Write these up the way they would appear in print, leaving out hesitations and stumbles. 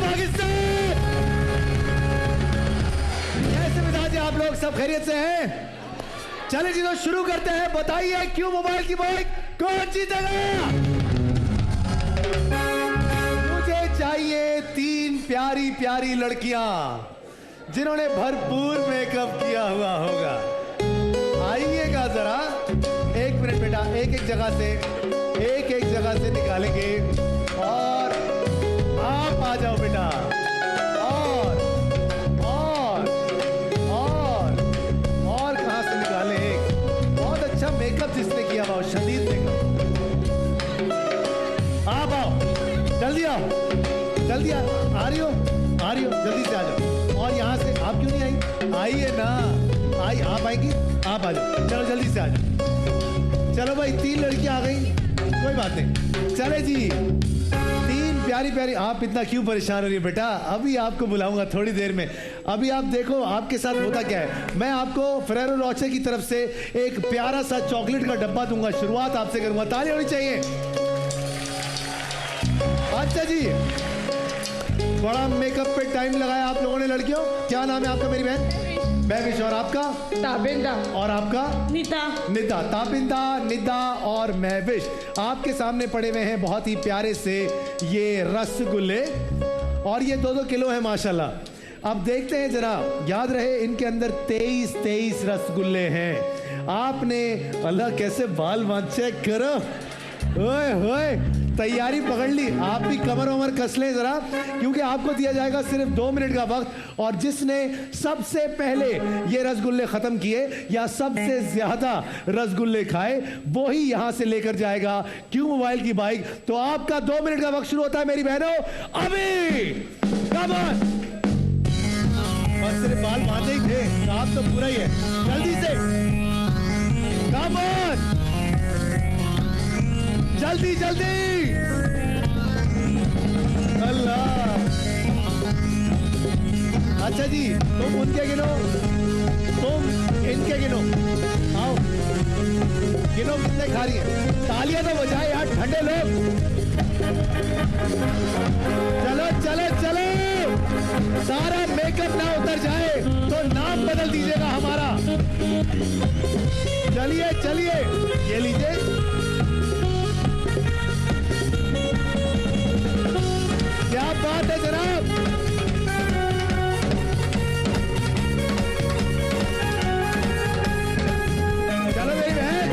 पाकिस्तान। कैसे मिजाज है आप लोग, सब खैरियत से हैं? चले जी तो शुरू करते हैं। बताइए क्यों मोबाइल की बाइक कौन जीतेगा? मुझे चाहिए 3 प्यारी प्यारी लड़कियां जिन्होंने भरपूर मेकअप किया हुआ होगा। आइएगा जरा, 1 मिनट बेटा, एक एक जगह से निकालेंगे और आप आ जाओ बेटा। और कहां से निकाले? एक बहुत अच्छा मेकअप जिसने किया हुआ, शदीद मेकअप। आप आओ, जल्दी आओ, जल्दी आ रही हो, जल्दी से आ जाओ। और यहाँ से आप क्यों नहीं आई? आइए ना, आप आएंगी, आप आ जाओ, चलो जल्दी से आ जाओ। चलो भाई, 3 लड़कियां आ गई, कोई बात नहीं। चले जी, 3 प्यारी प्यारी। आप इतना क्यों परेशान हो रही है बेटा? अभी आपको बुलाऊंगा थोड़ी देर में। अभी आप देखो आपके साथ होता क्या है। मैं आपको फेरेरो रोचर की तरफ से एक प्यारा सा चॉकलेट का डब्बा दूंगा। शुरुआत आपसे करूंगा, ताली होनी चाहिए। अच्छा जी, बड़ा मेकअप पे टाइम लगाया आप लोगों ने लड़कियों। क्या नाम है आपका मेरी बहन? महविश। और आपका? ताबिंदा। और आपका? निदा। ताबिंदा, निदा और महविश आपके सामने पड़े हुए हैं बहुत ही प्यारे से ये रसगुल्ले, और ये 2-2 किलो है माशाल्लाह। अब देखते हैं जरा, याद रहे इनके अंदर 23 रसगुल्ले हैं। आपने अल्लाह कैसे बाल बांध, चेक करो, ओए होए, तैयारी पकड़ ली। आप भी कमर वमर कस लें जरा, क्योंकि आपको दिया जाएगा सिर्फ 2 मिनट का वक्त, और जिसने सबसे पहले ये रसगुल्ले खत्म किए या सबसे ज्यादा रसगुल्ले खाए वो ही यहां से लेकर जाएगा क्यों मोबाइल की बाइक। तो आपका 2 मिनट का वक्त शुरू होता है मेरी बहनों, अभी। कम ऑन, बस सिर्फ बाल बांधे ही थे, आप तो पूरा ही है, जल्दी से, कम ऑन, जल्दी जल्दी। अल्लाह, अच्छा जी, तुम उनके गिनो, तुम इनके गिनो। आओ गिनो कितने खा रही है। तालियां तो बजाए यार, ठंडे लोग। चलो चलो चलो, सारा मेकअप ना उतर जाए तो नाम बदल दीजिएगा हमारा। चलिए चलिए, ये लीजिए। क्या बात है जनाब। चलो मेरी बहन,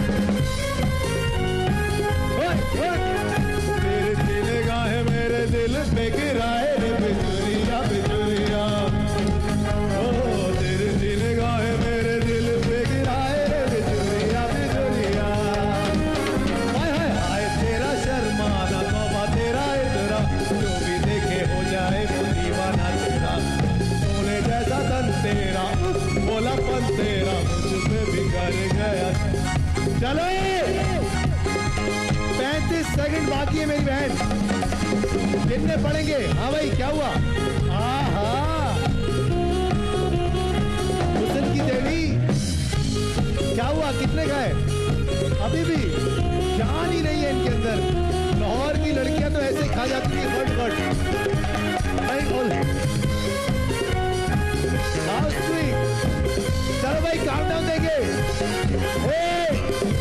तेरे दिल गाहे मेरे दिल पे गिराए रे बिजुरिया बिजुरिया। ओ तेरे दिल गाहे मेरे दिल पे गिराए रे बिजुरिया बिजुरिया। हाय हाय हाय, तेरा शर्माना तौबा तेरा इतरा, जो भी देखे हो जाए वो दीवाना तेरा। सोने जैसा तन तेरा, भोलापन तेरा मुझ पे बिगड़ गया। चलो 35 सेकंड बाकी है मेरी बहन, कितने पड़ेंगे? हाँ भाई, क्या हुआ? आहा, हुस्न की देवी, क्या हुआ? कितने खाए? अभी भी जान ही नहीं है इनके अंदर। लाहौर की लड़कियां तो ऐसे खा जाती है, फट फट। चलो भाई, काउंटडाउन देंगे। 8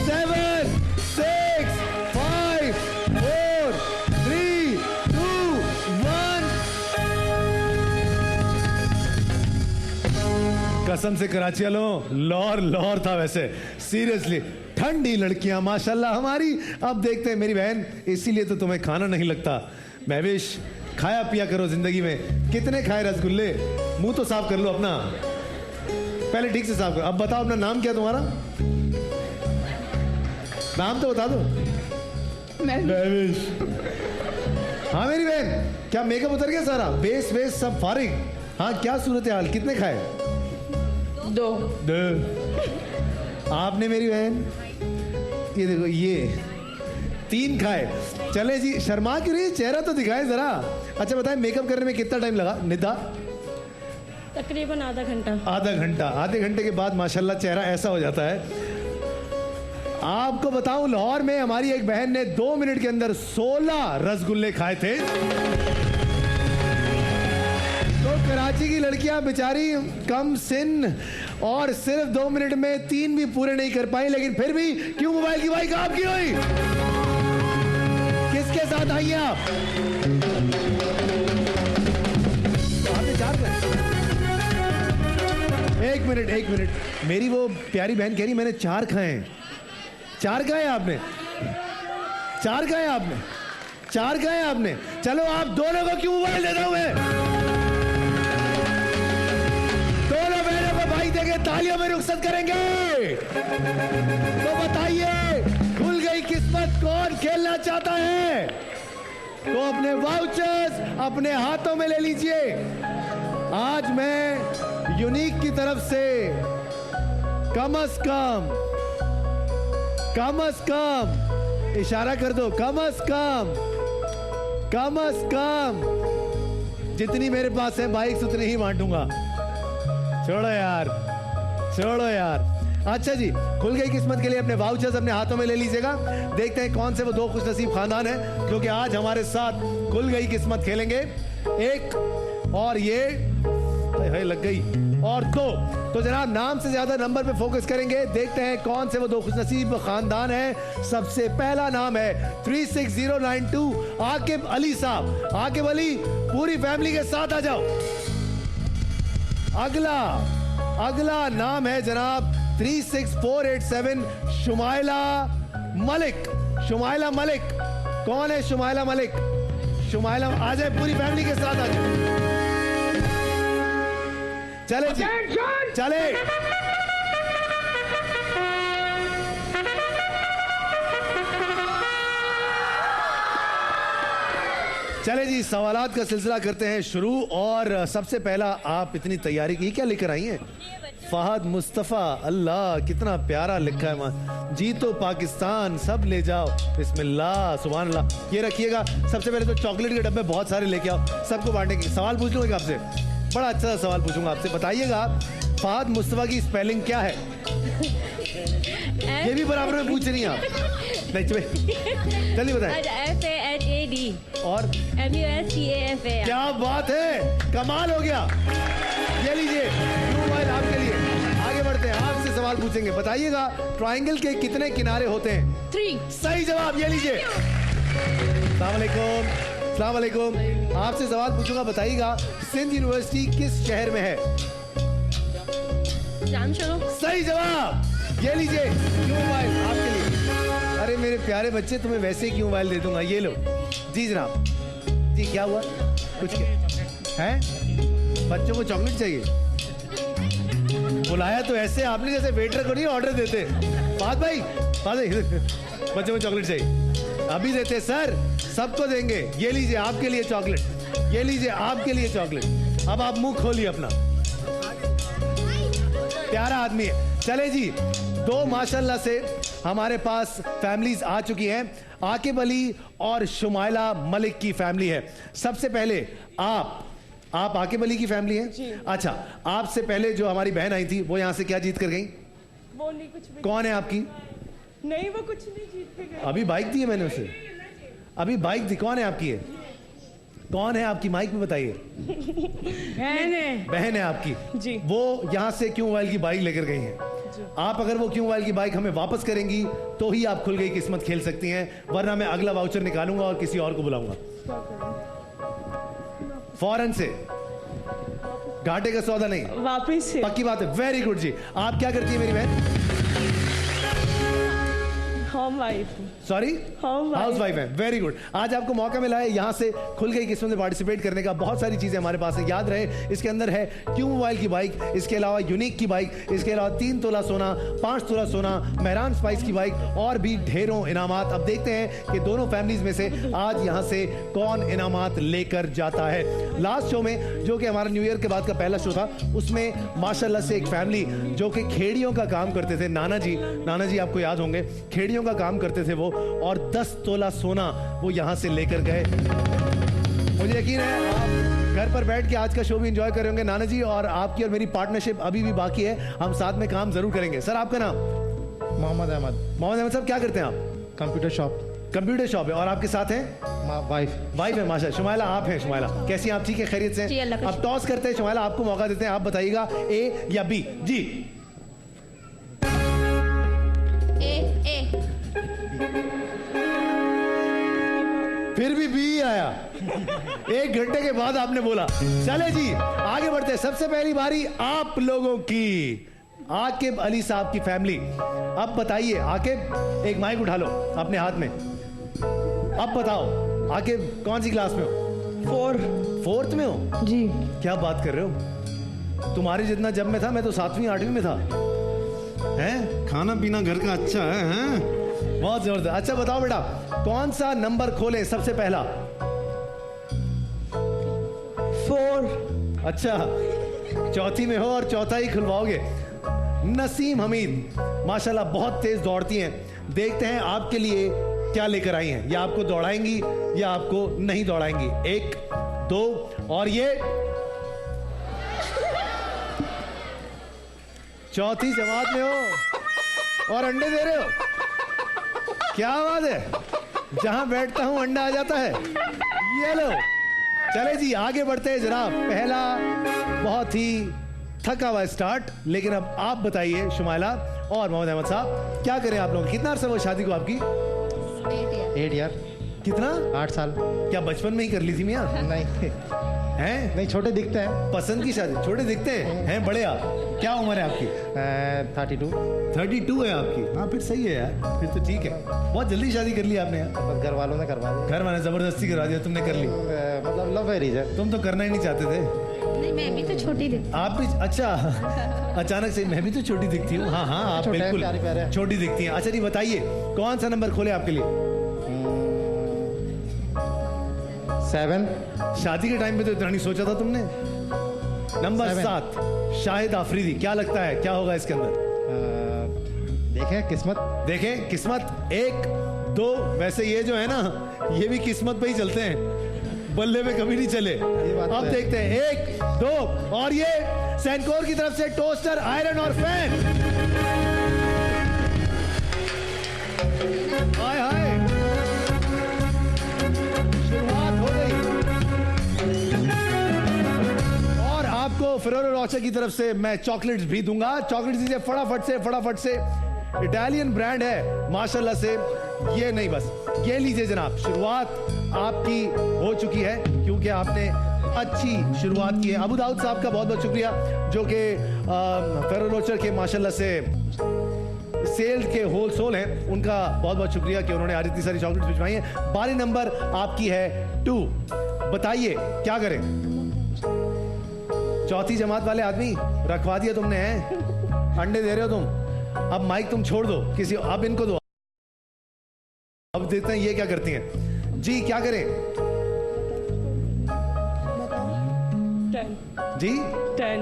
7 6 5 4 3 2 1। कसम से कराची वालों, लाहौर था वैसे, सीरियसली। ठंडी लड़कियां माशाल्लाह हमारी। अब देखते हैं मेरी बहन, इसीलिए तो तुम्हें खाना नहीं लगता। महविश, खाया पिया करो जिंदगी में। कितने खाए रसगुल्ले? मुंह तो साफ कर लो अपना, पहले ठीक से साफ करो। अब बताओ अपना नाम क्या तुम्हारा? नाम तो बता दो। महविश। हाँ मेरी बहन, क्या मेकअप उतर गया सारा? बेस वेस सब फारिग? हाँ, क्या सूरत हाल? कितने खाए? 2। आपने मेरी बहन, ये देखो, ये 3 खाए। चले जी, शर्मा क्यों रही? चेहरा तो दिखाए जरा। अच्छा बताएं, मेकअप करने में कितना टाइम लगा निदा? तकरीबन आधा घंटा। आधे घंटे के बाद माशाल्लाह चेहरा ऐसा हो जाता है। आपको बताऊं, लाहौर में हमारी एक बहन ने 2 मिनट के अंदर 16 रसगुल्ले खाए थे। कराची की लड़कियां बेचारी कम सिन और सिर्फ 2 मिनट में 3 भी पूरे नहीं कर पाई, लेकिन फिर भी क्यों मोबाइल की बाइक आपकी हुई? किसके साथ आई हैं आप? आपने 4 कर। एक मिनट, मेरी वो प्यारी बहन कह रही मैंने 4 खाए हैं। 4 खाए आपने? 4 खाए आपने? 4 खाए आपने? चलो आप दोनों को क्यों मोबाइल देता हूं मैं? दोनों बहनों को बाइक देके तालियों में रुखसत करेंगे। तो बताइए खुल गई किस्मत, कौन खेलना चाहता है? तो अपने वाउचर्स अपने हाथों में ले लीजिए। आज मैं यूनिक की तरफ से कम से कम इशारा कर दो, कम से कम जितनी मेरे पास है बाइक्स उतनी ही बांटूंगा। छोड़ो यार। अच्छा जी, खुल गई किस्मत के लिए अपने वाउचर्स अपने हाथों में ले लीजिएगा। देखते हैं कौन से वो 2 खुशनसीब खानदान है जो कि आज हमारे साथ खुल गई किस्मत खेलेंगे। 1 और ये लग गई, और 2। तो जनाब नाम से ज्यादा नंबर पे फोकस करेंगे। देखते हैं कौन से वो 2 खुशनसीब खानदान है। सबसे पहला नाम है 36092 आकिब अली साहब। आकिब अली पूरी फैमिली के साथ आ जाओ। अगला नाम है जनाब 36487 शुमाइला मलिक। कौन है शुमाइला मलिक? शुमाइला आ जाए, पूरी फैमिली के साथ आ जाए। चले जी, चले। चले जी, सवालात का सिलसिला करते हैं शुरू। और सबसे पहला, आप इतनी तैयारी की, क्या लेकर आई हैं? फहद मुस्तफ़ा, अल्लाह कितना प्यारा लिखा है। मां जी तो पाकिस्तान सब ले जाओ, बिस्मिल्लाह सुभान अल्लाह। ये रखिएगा। सबसे पहले तो चॉकलेट के डब्बे बहुत सारे लेके आओ, सबको बांटने की। सवाल पूछ लूंगा आपसे, बड़ा अच्छा सवाल पूछूंगा आपसे। बताइएगा फहद मुस्तफ़ा की स्पेलिंग क्या है? ये भी बराबर में पूछ रही हैं आप? नहीं जल्दी बताएं। FAHAD और MUSTAFA। क्या बात है, कमाल हो गया। ये लीजिए मोबाइल आपके लिए। आगे बढ़ते हैं, आपसे सवाल पूछेंगे। बताइएगा ट्रायंगल के कितने किनारे होते हैं? 3। सही जवाब, ये लीजिए। अस्सलाम वालेकुम। आपसे सवाल पूछूंगा। बताइएगा सिंध यूनिवर्सिटी किस शहर में है? सही जवाब, ये लीजिए। क्यों मोबाइल आपके लिए? अरे मेरे प्यारे बच्चे, तुम्हें वैसे ही क्यों मोबाइल दे दूंगा। ये लो जी जनाब। जी क्या हुआ? कुछ है? बच्चों को चॉकलेट चाहिए? बुलाया तो ऐसे आपने जैसे वेटर को नहीं ऑर्डर देते। बात भाई बच्चों को चॉकलेट चाहिए, अभी देते सर, सबको देंगे। ये लीजिए आपके लिए चॉकलेट, ये लीजिए आपके लिए चॉकलेट। अब आप मुंह खोलिए अपना, प्यारा आदमी है। चले जी, 2 माशाल्लाह से हमारे पास फैमिलीज आ चुकी हैं। आकिब अली और शुमाइला मलिक की फैमिली है। सबसे पहले आप आकिब अली की फैमिली है? अच्छा, आपसे पहले जो हमारी बहन आई थी वो यहाँ से क्या जीत कर गई? वो नहीं, कुछ भी कौन है आपकी? नहीं, वो कुछ नहीं जीत के गई। अभी बाइक दी है मैंने उसे, अभी बाइक दी। कौन है आपकी है? कौन है आपकी? माइक में बताइए। बहन है आपकी जी। वो यहाँ से क्यों मोबाइल की बाइक लेकर गई हैं। आप अगर वो क्यों मोबाइल की बाइक हमें वापस करेंगी तो ही आप खुल गई किस्मत खेल सकती हैं, वरना मैं अगला वाउचर निकालूंगा और किसी और को बुलाऊंगा फौरन से। घाटे का सौदा नहीं, वापिस से। पक्की बात है। वेरी गुड जी। आप क्या करती है मेरी बहन? Home wife. Sorry, house wife है। Very good. आज आपको मौका मिला है यहाँ से खुल गई किस्मत में पार्टिसिपेट करने का। बहुत सारी चीजें हमारे पास है, याद रहे। इसके अंदर है क्यों मोबाइल की बाइक, इसके अलावा यूनिक की बाइक, इसके अलावा 3 तोला सोना, 5 तोला सोना, मेहरान स्पाइस की बाइक और भी ढेरों इनामात। अब देखते हैं कि दोनों फैमिलीज में से आज यहाँ से कौन इनामात लेकर जाता है। लास्ट शो में, जो कि हमारा न्यू ईयर के बाद का पहला शो था, उसमें माशाल्लाह से एक फैमिली जो कि खेड़ियों का काम करते थे, नाना जी आपको याद होंगे, खेड़ियों का काम करते थे वो, और 10 तोला सोना वो यहां से लेकर गए। मुझे यकीन है आप घर पर बैठ के आज का शो भी एंजॉय कर रहे होंगे। नाना जी और आपकी और मेरी पार्टनरशिप अभी भी बाकी है, हम साथ में काम जरूर करेंगे। सर आपका नाम? मोहम्मद अहमद। मोहम्मद अहमद साहब क्या करते हैं आप? Computer shop. कंप्यूटर शॉप है। और आपके साथ हैं वाइफ है माशा। शुमाइला आप हैं? शुमाइला कैसी हैं आप? ठीक है, खैरियत से जी, अल्लाह का अब टॉस करते हैं। शुमाइला आपको मौका देते हैं, आप बताइएगा ए या बी। जी ए फिर भी बी आया। 1 घंटे के बाद आपने बोला। चले जी आगे बढ़ते हैं। सबसे पहली बारी आप लोगों की। आकिब अली साहब की फैमिली, अब बताइए। आकिब एक माइक उठा लो अपने हाथ में। अब बताओ आकिब कौन सी क्लास में हो? 4th में हो? जी। क्या बात कर रहे हो? तुम्हारे जितना जब मैं था, मैं तो 7वीं 8वीं में था। हैं खाना पीना घर का अच्छा है, हैं? बहुत जबरदस्त। अच्छा बताओ बेटा, कौन सा नंबर खोले सबसे पहला? 4। अच्छा, चौथी में हो और चौथा ही खुलवाओगे। नसीम हमीद माशाल्लाह बहुत तेज दौड़ती हैं। देखते हैं आपके लिए क्या लेकर आई हैं। या आपको दौड़ाएंगी या आपको नहीं दौड़ाएंगी। 1 2 और ये चौथी जमात में हो और अंडे दे रहे हो। क्या बात है, जहां बैठता हूं अंडा आ जाता है। ये लो। चले जी आगे बढ़ते हैं जनाब। पहला बहुत ही थका हुआ स्टार्ट, लेकिन अब आप बताइए शुमाइला और मोहम्मद अहमद साहब, क्या करें आप लोग? कितना अर्सा हुआ शादी को आपकी? 8 ईयर। कितना? 8 साल। क्या बचपन में ही कर ली थी मियां? नहीं हैं? नहीं, छोटे दिखते हैं। पसंद की शादी? छोटे दिखते हैं बड़े आप? क्या उम्र है आपकी? 32। 32 है आपकी? हाँ फिर सही है यार, फिर तो ठीक है। बहुत जल्दी शादी कर ली आपने यार। बस घर वालों ने करवा दिया। घर वाले जबरदस्ती करा दिया, तुमने कर ली? मतलब लव मैरिज है। तुम तो करना ही नहीं चाहते थे। नहीं, मैं भी तो छोटी दिखती। आप भी? अच्छा अचानक से मैं भी तो छोटी दिखती हूँ। हाँ हाँ आप छोटे हैं, बिल्कुल प्यारे प्यारे। छोटी दिखती हैं। अच्छा जी बताइए कौन सा नंबर खोले आपके लिए? 7। शादी के टाइम पे तो इतना नहीं सोचा था तुमने। नंबर 7 शाहिद आफरीदी, क्या लगता है क्या होगा इसके अंदर? देखें किस्मत। देखें किस्मत। 1 2 वैसे ये जो है ना, ये भी किस्मत पे ही चलते हैं, बल्ले पे कभी नहीं चले। बात अब तो है। देखते हैं 1 2 और ये सैनकोर की तरफ से टोस्टर, आयरन और फैन। हाय हाय, शुरुआत हो गई। और आपको फेरोरो रोचर की तरफ से मैं चॉकलेट्स भी दूंगा। चॉकलेट्स दीजिए फटाफट से। इटालियन ब्रांड है माशाल्लाह से। ये नहीं बस ये लीजिए जनाब। शुरुआत आपकी हो चुकी है क्योंकि आपने अच्छी शुरुआत की है। अबू दाऊद साहब का बहुत बहुत शुक्रिया, जो कि फेरोरो रोचर के माशाल्लाह से सेल्स के होलसेल हैं। उनका बहुत बहुत शुक्रिया कि उन्होंने आज इतनी सारी चॉकलेट्स भिजवाई हैं। बारी नंबर आपकी है 2। बताइए क्या करें? चौथी जमात वाले आदमी रखवा दिया तुमने, हैं? अंडे दे रहे हो तुम। अब माइक तुम छोड़ दो किसी, अब इनको दो। अब देखते हैं ये क्या करती हैं। जी क्या करें? 10। जी 10।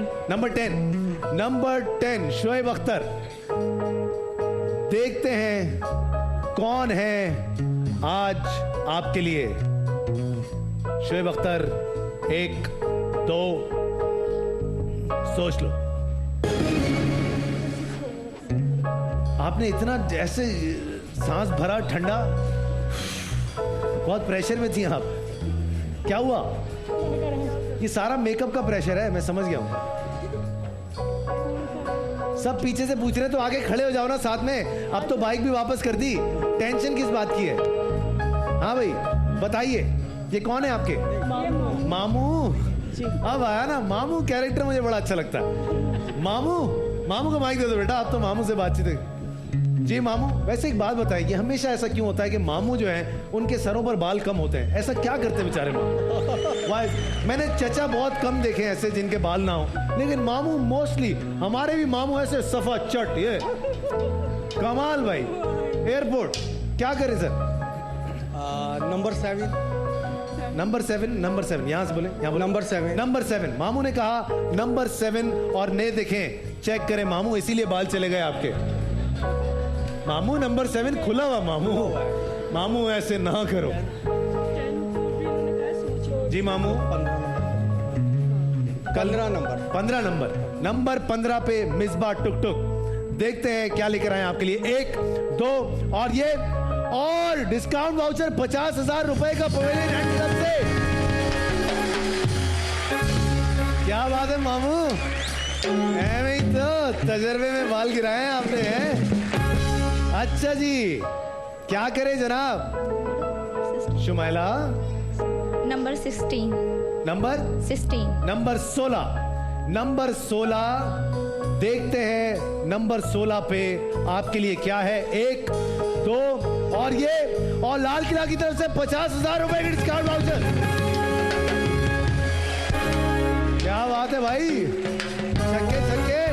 नंबर 10 शोएब अख्तर। देखते हैं कौन है आज आपके लिए। शोएब अख्तर 1 2 सोच लो। आपने इतना जैसे सांस भरा, ठंडा, बहुत प्रेशर में थी आप। क्या हुआ? ये सारा मेकअप का प्रेशर है, मैं समझ गया हूं। सब पीछे से पूछ रहे तो आगे खड़े हो जाओ ना साथ में। अब तो बाइक भी वापस कर दी, टेंशन किस बात की है? हाँ भाई बताइए ये कौन है आपके? मामू जी। अब आया ना मामू कैरेक्टर, मुझे बड़ा अच्छा लगता है। मामू को माइक दे दो बेटा, आप तो मामू से बातचीत है। जी मामू, वैसे एक बात बताइए कि हमेशा ऐसा क्यों होता है कि मामू जो हैं उनके सरों पर बाल कम होते हैं? ऐसा क्या करते हैं बेचारे मामू? मैंने चचा बहुत कम देखे ऐसे जिनके बाल ना हो, लेकिन मामू मोस्टली, हमारे भी मामू ऐसे सफा चट, ये कमाल भाई। एयरपोर्ट क्या करें सर? नंबर 7। नंबर 7 यहां से बोले, यहाँ बोले। नंबर 7 मामू ने कहा नंबर 7। और ने देखें, चेक करें मामू, इसीलिए बाल चले गए आपके। मामू नंबर 7 खुला हुआ। मामू ऐसे ना करो। 10 जी मामू 15 नंबर। नंबर 15 पे मिसबा टुक टुक। देखते हैं क्या लेकर आए आपके लिए। 1 2 और ये और डिस्काउंट वाउचर 50,000 रुपए का पवेलियन हैंड क्लब से। क्या बात है मामू, ऐਵੇਂ ही तो तजर्बे में बाल गिराए हैं आपने, हैं? अच्छा जी, क्या करें जनाब? Shumaila number 16। Number 16। Number 16। Number 16 देखते हैं नंबर 16 पे आपके लिए क्या है। 1 2 और ये, और लाल किला की तरफ से 50,000 रुपए की डिस्काउंट वाउचर। क्या बात है भाई, छक्के छक्के।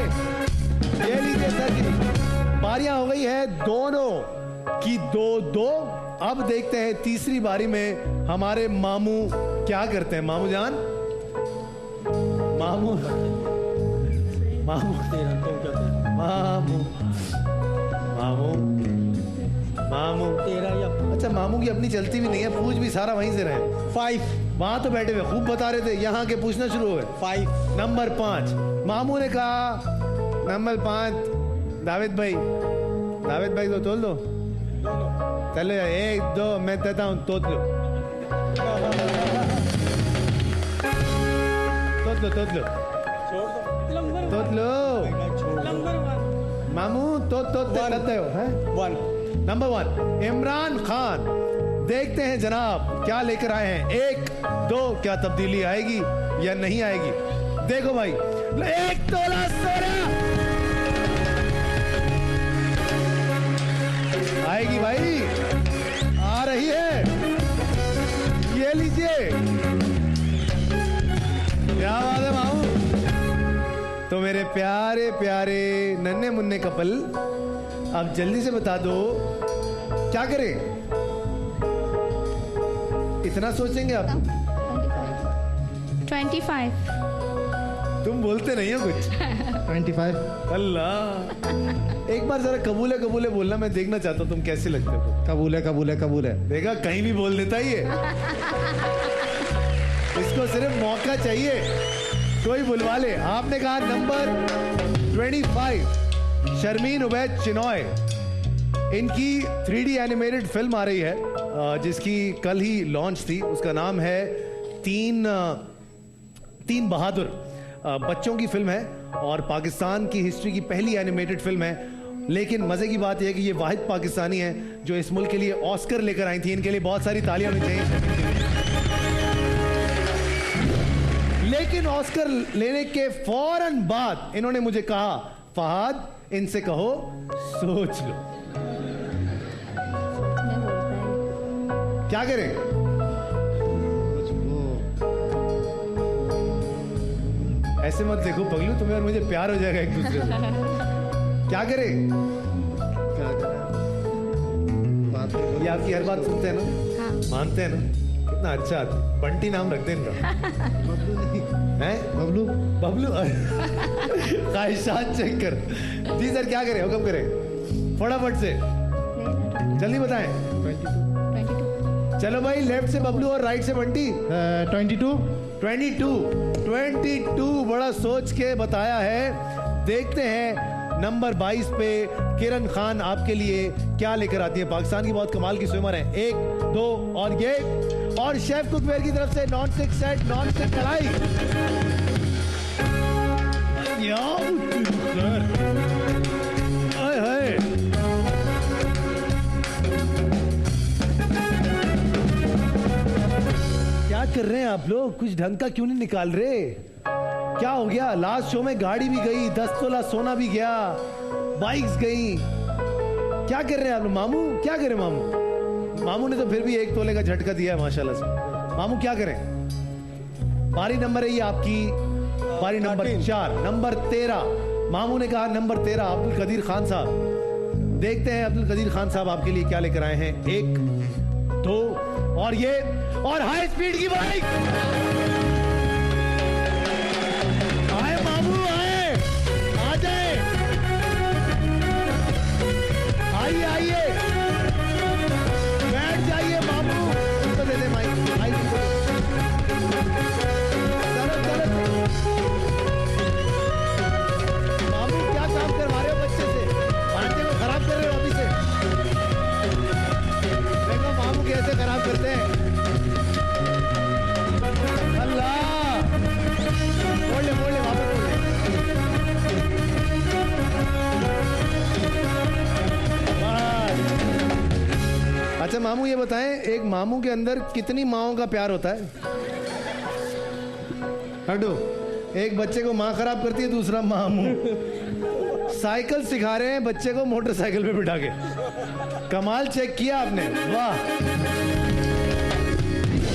ये लीजिए सर जी, बारियां हो गई है दोनों की 2-2। अब देखते हैं तीसरी बारी में हमारे मामू क्या करते हैं। मामू जान, मामू मामू मामू मामू मामू तेरह या अच्छा, मामू की अपनी चलती भी नहीं है, पूछ भी सारा वहीं से रहे। 5 वहां तो बैठे हुए खूब बता रहे थे, यहाँ के पूछना शुरू हो गए। 5 नंबर 5 मामू ने कहा। नंबर 5 दाविद भाई, दाविद भाई तो तोल दो। चलो 1 2 मैं देता हूँ, तोल लो तोल लो तोल लो मामू, तो देते हो हैं। 1 नंबर 1 इमरान खान, देखते हैं जनाब क्या लेकर आए हैं। 1 2 क्या तब्दीली आएगी या नहीं आएगी? देखो भाई, 1 तोला सोना आएगी भाई, आ रही है, ये लीजिए। क्या बात है मामू। तो मेरे प्यारे प्यारे नन्हे मुन्ने कपल, अब जल्दी से बता दो क्या करें। इतना सोचेंगे आप? 25। तुम बोलते नहीं हो कुछ। 25। अल्लाह, एक बार जरा कबूले कबूले बोलना, मैं देखना चाहता हूँ तुम कैसे लगते हो। कबूल है कबूल है कबूल है। देखा, कहीं भी बोल देता ही है। इसको सिर्फ मौका चाहिए, कोई बुलवा ले। आपने कहा नंबर 25 शर्मीन उबैद चिनॉय, इनकी 3D एनिमेटेड फिल्म आ रही है जिसकी कल ही लॉन्च थी। उसका नाम है तीन बहादुर। बच्चों की फिल्म है और पाकिस्तान की हिस्ट्री की पहली एनिमेटेड फिल्म है। लेकिन मजे की बात यह है कि ये वाहिद पाकिस्तानी है जो इस मुल्क के लिए ऑस्कर लेकर आई थी। इनके लिए बहुत सारी तालियां होनी चाहिए। लेकिन ऑस्कर लेने के फौरन बाद इन्होंने मुझे कहा, फहद इनसे कहो सोच लो। क्या करें? ऐसे मत देखो पगलू, तुम्हें और मुझे प्यार हो जाएगा एक दूसरे से। क्या करें? क्या करें? बात ये आपकी हर बात सुनते हैं ना? हाँ। मानते हैं ना? कितना अच्छा आदमी। बंटी नाम रख दे इनका। बबलू नहीं, हैं? बबलू। बबलू। ख्वाहिशात चेक कर। जी सर, क्या करें, हुक्म करें फटाफट से, जल्दी बताएं। 22। चलो भाई, लेफ्ट से बबलू और राइट से बंटी। 22। 22 बड़ा सोच के बताया है। देखते हैं नंबर 22 पे किरण खान आपके लिए क्या लेकर आती है। पाकिस्तान की बहुत कमाल की स्विमर है। 1 2 और ये, और शेफ कुकवेयर की तरफ से non stick set, non stick कढ़ाई। हाय हाय, क्या कर रहे हैं आप लोग? कुछ ढंग का क्यों नहीं निकाल रहे? क्या हो गया? लास्ट शो में गाड़ी भी गई, 10 तोला सोना भी गया, बाइक्स गई। क्या कर रहे हैं आप लोग? मामू क्या करें? मामू ने तो फिर भी 1 तोले का झटका दिया है माशाल्लाह से। मामू क्या करें? बारी नंबर है ये आपकी, बारी नंबर 4, नंबर 13। मामू ने कहा नंबर 13 अब्दुल कदीर खान साहब। देखते हैं अब्दुल कदीर खान साहब आपके लिए क्या लेकर आए हैं। 1 2 और ये, और हाई स्पीड की बाइक। आए मामू आए, आ जाए, आइए आइए, बैठ जाइए मामू। उनको दे दे माइक, माइक उनको दे। चलो चलो मामू, क्या काम करवा रहे हो बच्चे से? भांजे को खराब कर रहे हो अभी से। अच्छा मामू ये बताएं, एक मामू के अंदर कितनी माओं का प्यार होता है? हटो, एक बच्चे को माँ खराब करती है, दूसरा मामू। साइकिल सिखा रहे हैं बच्चे को मोटरसाइकिल पे बिठा के। कमाल चेक किया आपने, वाह।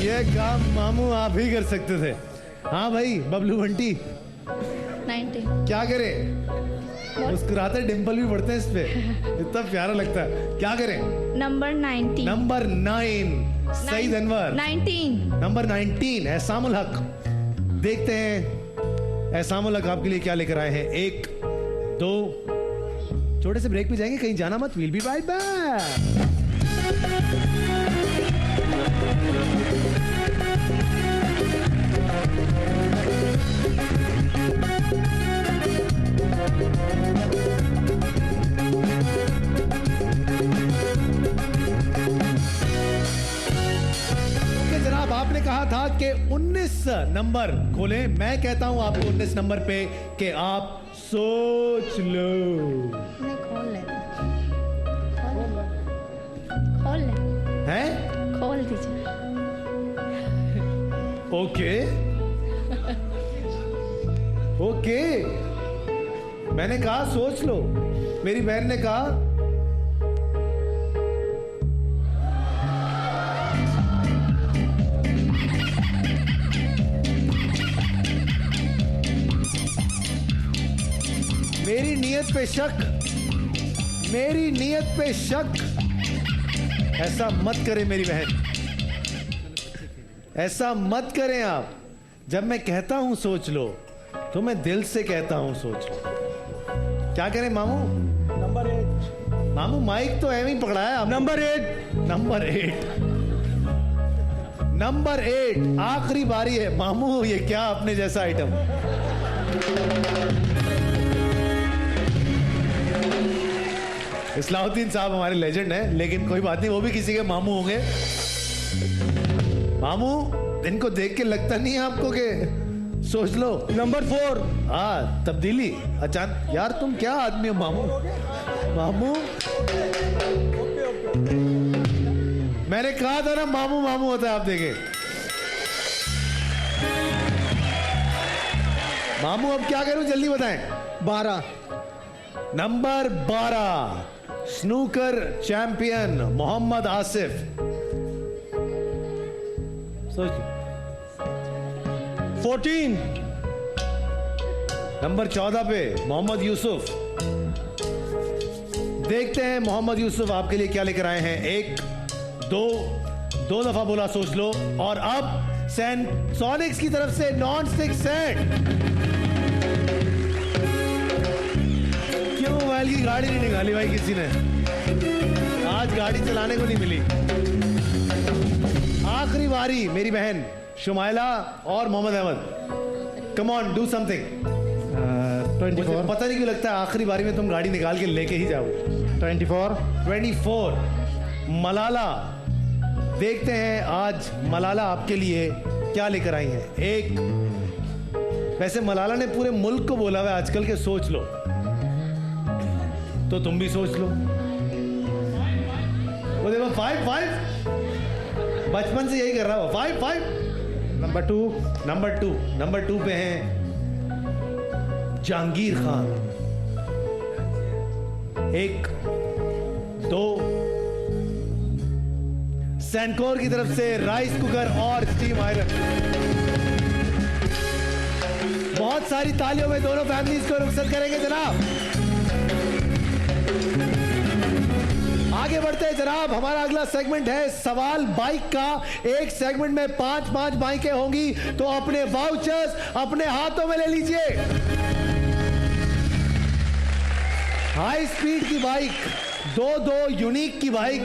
ये काम मामू आप ही कर सकते थे। हाँ भाई बबलू बंटी, 90. क्या करें? मुस्कुराते डिंपल भी पड़ते हैं इस पे, इतना प्यारा लगता है। क्या करें? Number 19. Number 9 Saeed Anwar. 19. Number 19 Ehsamul Haq. देखते हैं एहसामुल हक आपके लिए क्या लेकर आए हैं। 1 2 छोटे से ब्रेक पे जाएंगे, कहीं जाना मत। Will be right back. जनाब आपने कहा था कि 19 नंबर खोलें। मैं कहता हूं आपको 19 नंबर पे कि आप सोच लो। नहीं, खोल ले। खोल ले। हैं? खोल दीजिए। ओके ओके, मैंने कहा सोच लो। मेरी बहन ने कहा मेरी नीयत पे शक, मेरी नीयत पे शक। ऐसा मत करें मेरी बहन, ऐसा मत करें आप। जब मैं कहता हूं सोच लो तो मैं दिल से कहता हूं सोच लो। क्या करें मामू? नंबर 8. मामू माइक तो एवं ही पकड़ा है आप। नंबर 8. नंबर 8, नंबर 8 आखिरी बारी है। मामू ये क्या अपने जैसा आइटम? इस्लाउद्दीन साहब हमारे लेजेंड हैं, लेकिन कोई बात नहीं, वो भी किसी के मामू होंगे। मामू इनको देख के लगता नहीं है आपको कि सोच लो? नंबर 4. हाँ, तब्दीली अचानक। यार तुम क्या आदमी हो मामू? मामू मैंने कहा था ना मामू मामू होता है। आप देखें मामू, अब क्या करूं जल्दी बताएं। 12. Number 12 snooker champion Mohammad Asif. सोच लो। 14. नंबर 14 पे मोहम्मद यूसुफ। देखते हैं मोहम्मद यूसुफ आपके लिए क्या लेकर आए हैं। 1 2 दफा बोला सोच लो। और अब सैनसोनिक्स की तरफ से नॉन स्टिक सेट। क्यों मोबाइल की गाड़ी नहीं निकाली भाई किसी ने? आज गाड़ी चलाने को नहीं मिली। आखिरी बारी मेरी बहन शुमाइला और Mohammad Ahmed. Come on, do something. 24. पता नहीं क्यों लगता है आखिरी बारी में तुम गाड़ी निकाल के लेके ही जाओ। 24. मलाला। देखते हैं आज मलाला आपके लिए क्या लेकर आई है। 1 वैसे मलाला ने पूरे मुल्क को बोला हुआ है आजकल के सोच लो, तो तुम भी सोच लो। वो देखो 5 बचपन से यही कर रहा हो। 5 नंबर 2 पे हैं जहांगीर खान। 1 2 सैनकोर की तरफ से राइस कुकर और स्टीम आयरन। बहुत सारी तालियों में दोनों फैमिलीज को रुखसत करेंगे जनाब। आगे बढ़ते हैं जनाब। हमारा अगला सेगमेंट है सवाल बाइक का। एक सेगमेंट में 5 बाइकें होंगी, तो अपने वाउचर्स अपने हाथों में ले लीजिए। हाई स्पीड की बाइक, 2 यूनिक की बाइक,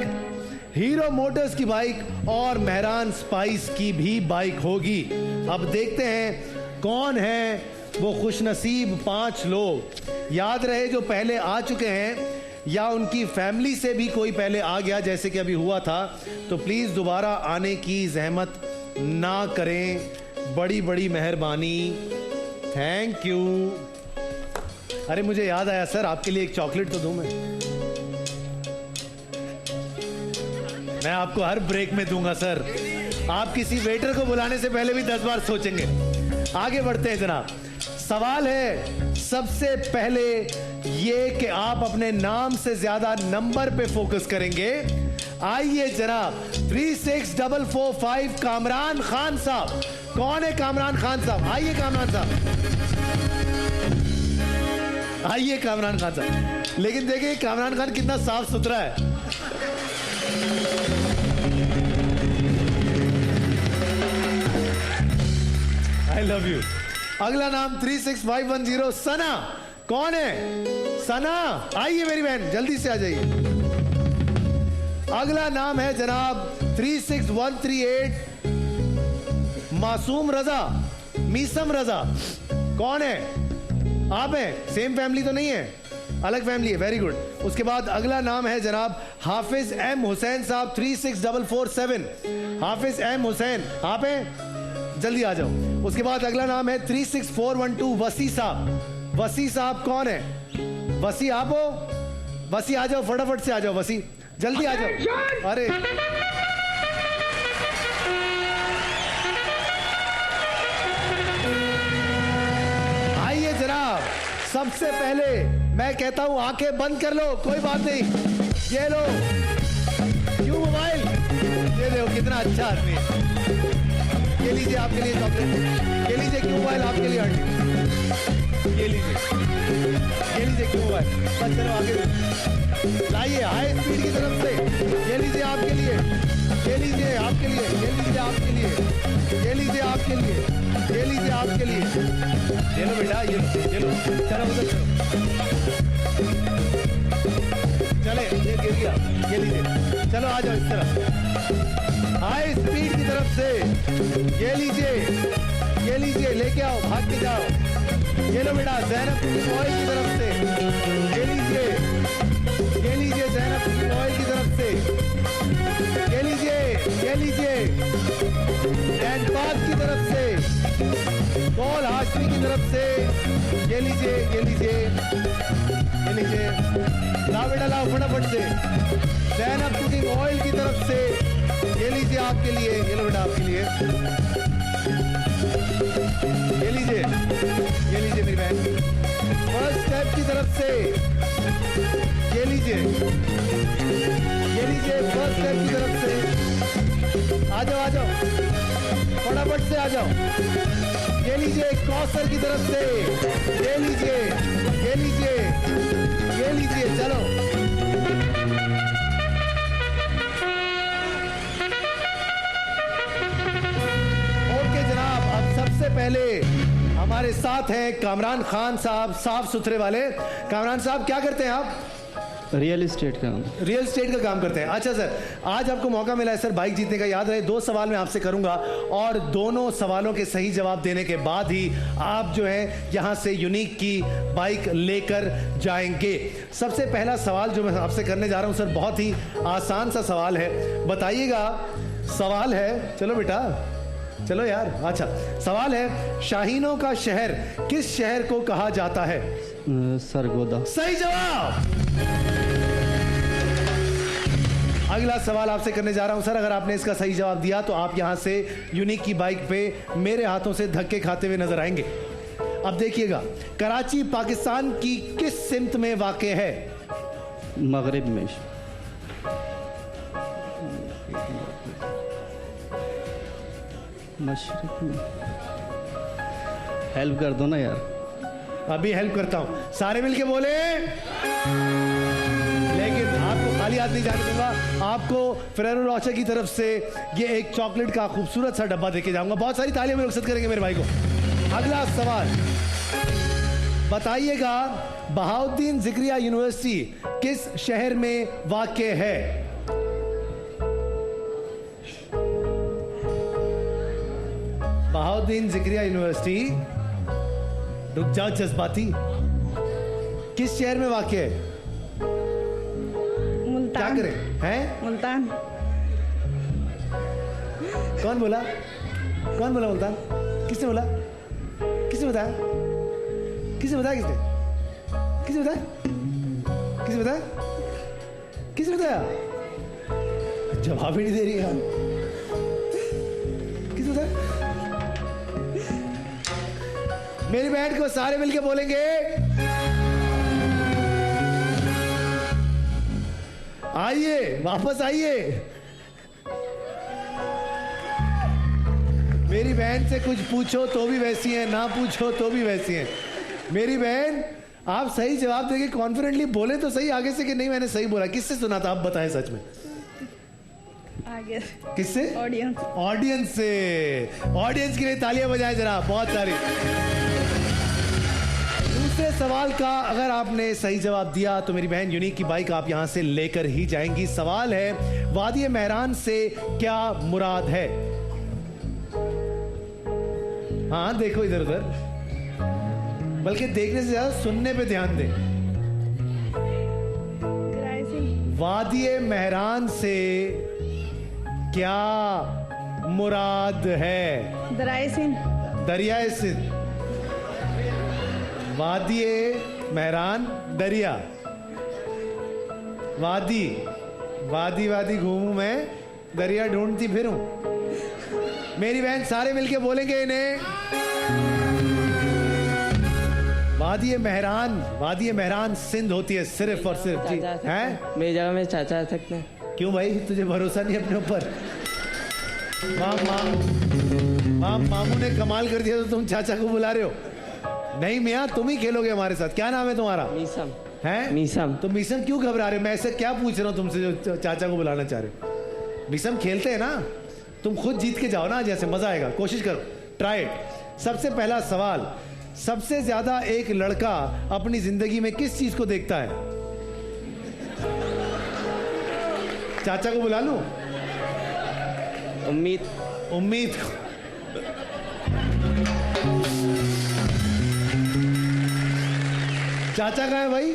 हीरो मोटर्स की बाइक और मेहरान स्पाइस की भी बाइक होगी। अब देखते हैं कौन है वो खुशनसीब 5 लोग। याद रहे जो पहले आ चुके हैं या उनकी फैमिली से भी कोई पहले आ गया जैसे कि अभी हुआ था, तो प्लीज दोबारा आने की जहमत ना करें। बड़ी बड़ी मेहरबानी, थैंक यू। अरे मुझे याद आया सर, आपके लिए एक चॉकलेट तो दूं मैं। मैं आपको हर ब्रेक में दूंगा सर। आप किसी वेटर को बुलाने से पहले भी 10 बार सोचेंगे। आगे बढ़ते हैं जनाब। सवाल है सबसे पहले ये कि आप अपने नाम से ज्यादा नंबर पे फोकस करेंगे। आइए जनाब, 36445 कामरान खान साहब। कौन है कामरान खान साहब? आइए कामरान साहब, आइए कामरान खान साहब। लेकिन देखिए कामरान खान कितना साफ सुथरा है। I love you. अगला नाम 36510 सना। कौन है? सना, आइए मेरी बहन, जल्दी से आ जाइए। अगला नाम है जनाब 36138 मासूम रजा, मीसम रजा। कौन है? आप हैं? सेम फैमिली तो नहीं है, अलग फैमिली है। Very good. उसके बाद अगला नाम है जनाब हाफिज एम हुसैन साहब 36447। हाफिज एम हुसैन, आप हैं? जल्दी आ जाओ। उसके बाद अगला नाम है 36412 वसी साहब। वसी साहब कौन है? वसी आप हो? वसी आ जाओ, फटाफट से आ जाओ वसी, जल्दी आ जाओ। अरे आइए जनाब, सबसे पहले मैं कहता हूं आंखें बंद कर लो, कोई बात नहीं। ये लो क्यों मोबाइल, ये देखो कितना अच्छा आदमी है। ये लीजिए आपके लिए चॉकलेट, ये लीजिए क्यों मोबाइल आपके लिए आंटी, ये लीजिए, ये लीजिए क्यों मोबाइल। बस चलो आगे लाइए, हाई स्पीड की तरफ से। ये लीजिए आपके लिए, ये लीजिए आपके लिए, ये लीजिए आपके लिए, ये लीजिए आपके लिए, ये लीजिए आपके लिए। ये लो बेटा, ये लो, चलो उधर चलो, चले, ये गिर गया, ये लीजिए, चलो आ जाओ इस तरफ, हाई स्पीड की तरफ से। ये लीजिए, ये लीजिए, लेके आओ, भाग के जाओ। ये लो बेटा ज़ैनब ऑयल की तरफ से, ये लीजिए, ये लीजिए ज़ैनब ऑयल की तरफ से, ये लीजिए, ये लीजिए एंडबाग की तरफ से, कॉल हाशमी की तरफ से, ये लीजिए, ये लीजिए, ये लीजिए, लाओ बेटा लाओ फटाफट से। ज़ैनब कुकिंग ऑयल की तरफ से, ये लीजिए आपके लिए, ये लो बेटा आपके लिए, ये लीजिए, ये लीजिए मेरी बहन। फर्स्ट स्टेप की तरफ से, ये लीजिए, ये लीजिए फर्स्ट स्टेप की तरफ से। आ जाओ, आ जाओ, फटाफट से आ जाओ। ये लीजिए कौसर की तरफ से, ये लीजिए, ये लीजिए, ये लीजिए, चलो। ओके जनाब, अब सबसे पहले हमारे साथ हैं कामरान खान साहब, साफ सुथरे वाले। कामरान साहब क्या करते हैं आप? रियल एस्टेट का। रियल एस्टेट का काम करते हैं। अच्छा सर, आज आपको मौका मिला है सर बाइक जीतने का। याद रहे 2 सवाल मैं आपसे करूंगा और दोनों सवालों के सही जवाब देने के बाद ही आप जो है यहां से यूनिक की बाइक लेकर जाएंगे। सबसे पहला सवाल जो मैं आपसे करने जा रहा हूं सर, बहुत ही आसान सा सवाल है, बताइएगा। सवाल है, चलो बेटा चलो यार। अच्छा सवाल है, शाहीनों का शहर किस शहर को कहा जाता है? सरगोदा। सही जवाब। अगला सवाल आपसे करने जा रहा हूं सर, अगर आपने इसका सही जवाब दिया तो आप यहां से यूनिक की बाइक पे मेरे हाथों से धक्के खाते हुए नजर आएंगे। अब देखिएगा, कराची पाकिस्तान की किस सिमत में वाक़ है? मगरिब में। मशरिक में। हेल्प कर दो ना यार। अभी हेल्प करता हूं, सारे मिलके बोले। लेकिन आपको खाली हाथ नहीं जाने दूंगा। आपको फेरेरो रोचर की तरफ से ये एक चॉकलेट का खूबसूरत सा डब्बा देके जाऊंगा। बहुत सारी तालियां में रुखसत करेंगे मेरे भाई को। अगला सवाल बताइएगा, बहाउद्दीन ज़िक्रिया यूनिवर्सिटी किस शहर में वाक़ है? बहाउद्दीन ज़िक्रिया यूनिवर्सिटी, रुक जाओ जज्बाती, किस शहर में वाक़ है? क्या मुल्तान। करें हैं? मुल्तान। कौन बोला? कौन बोला मुल्तान? किसने बोला? किसने बताया? किसने बताया? किसने बताया? किसने बताया? किसने बताया? जवाब ही नहीं दे रही यार। किस उधर? मेरी बहन को सारे मिलके बोलेंगे, आइए वापस आइए। मेरी बहन से कुछ पूछो तो भी वैसी है, ना पूछो तो भी वैसी है। मेरी बहन आप सही जवाब देके कॉन्फिडेंटली बोले तो सही आगे से कि नहीं मैंने सही बोला। किससे सुना था आप बताएं सच में? आगे किससे? ऑडियंस। ऑडियंस से। ऑडियंस के लिए तालियां बजाएं जरा, बहुत सारी। दूसरे सवाल का अगर आपने सही जवाब दिया तो मेरी बहन यूनिक की बाइक आप यहां से लेकर ही जाएंगी। सवाल है, वादी मेहरान से क्या मुराद है? हाँ देखो इधर उधर, बल्कि देखने से ज्यादा सुनने पे ध्यान दें। वादी मेहरान से क्या मुराद है? दरियाए सिंध। दरियाए सिंध। वादी मेहरान दरिया। वादी वादी वादी घूमूं मैं, दरिया ढूंढती फिरूं। मेरी बहन सारे मिलके बोलेंगे इन्हें, वादी मेहरान सिंध होती है सिर्फ और सिर्फ। जी हैं? मेरी जगह में चाचा आ सकते हैं। क्यों भाई, तुझे भरोसा नहीं अपने ऊपर? मामू ने कमाल कर दिया तो तुम चाचा को बुला रहे हो? नहीं मियाँ, तुम ही खेलोगे हमारे साथ। क्या नाम है तुम्हारा? मीसम। हैं? मीसम। तो मीसम क्यों घबरा रहे हो? मैं ऐसे क्या पूछ रहा हूँ तुमसे जो चाचा को बुलाना चाह रहे हो? मीसम खेलते हैं ना, तुम खुद जीत के जाओ ना, जैसे मजा आएगा। कोशिश करो, ट्राई इट। सबसे पहला सवाल, सबसे ज्यादा एक लड़का अपनी जिंदगी में किस चीज को देखता है? चाचा को बुला लूं? उम्मीद। उम्मीद को। चाचा कहाँ है भाई?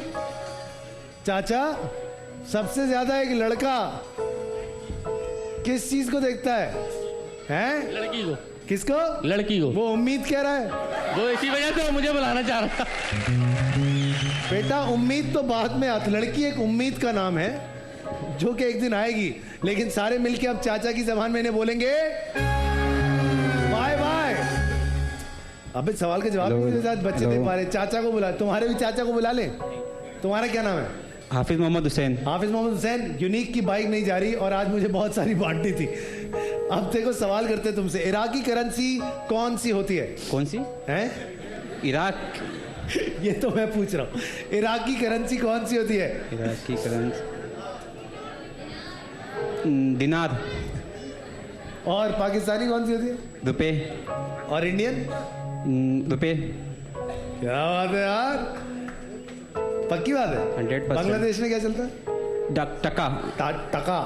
चाचा, सबसे ज्यादा एक लड़का किस चीज को देखता है? हैं? लड़की को। किसको? लड़की को। वो उम्मीद कह रहा है। वो इसी वजह से वो मुझे बुलाना चाह रहा था। बेटा उम्मीद तो बाद में आती, लड़की एक उम्मीद का नाम है जो कि एक दिन आएगी। लेकिन सारे मिलके अब चाचा की जबान में इन्हें बोलेंगे बाय बाय। अबे सवाल के जवाब के साथ बच्चे दे पा रहे। चाचा को बुला, तुम्हारे भी चाचा को बुला ले। तुम्हारा क्या नाम है? हाफिज मोहम्मद हुसैन। हाफिज मोहम्मद हुसैन। यूनिक की बाइक नहीं जा रही और आज मुझे बहुत सारी बांटनी थी। अब देखो सवाल करते हैं तुमसे, इराकी करेंसी कौन सी होती है? कौन सी? हैं? इराक। ये तो मैं पूछ रहा हूँ, इराकी करेंसी कौन सी होती है? इराकी करेंसी दिनार। और पाकिस्तानी कौन सी होती है? रुपए। और इंडियन? रुपए। क्या बात है यार, पक्की बात है। 100%। बांग्लादेश में क्या चलता है? टका। टका।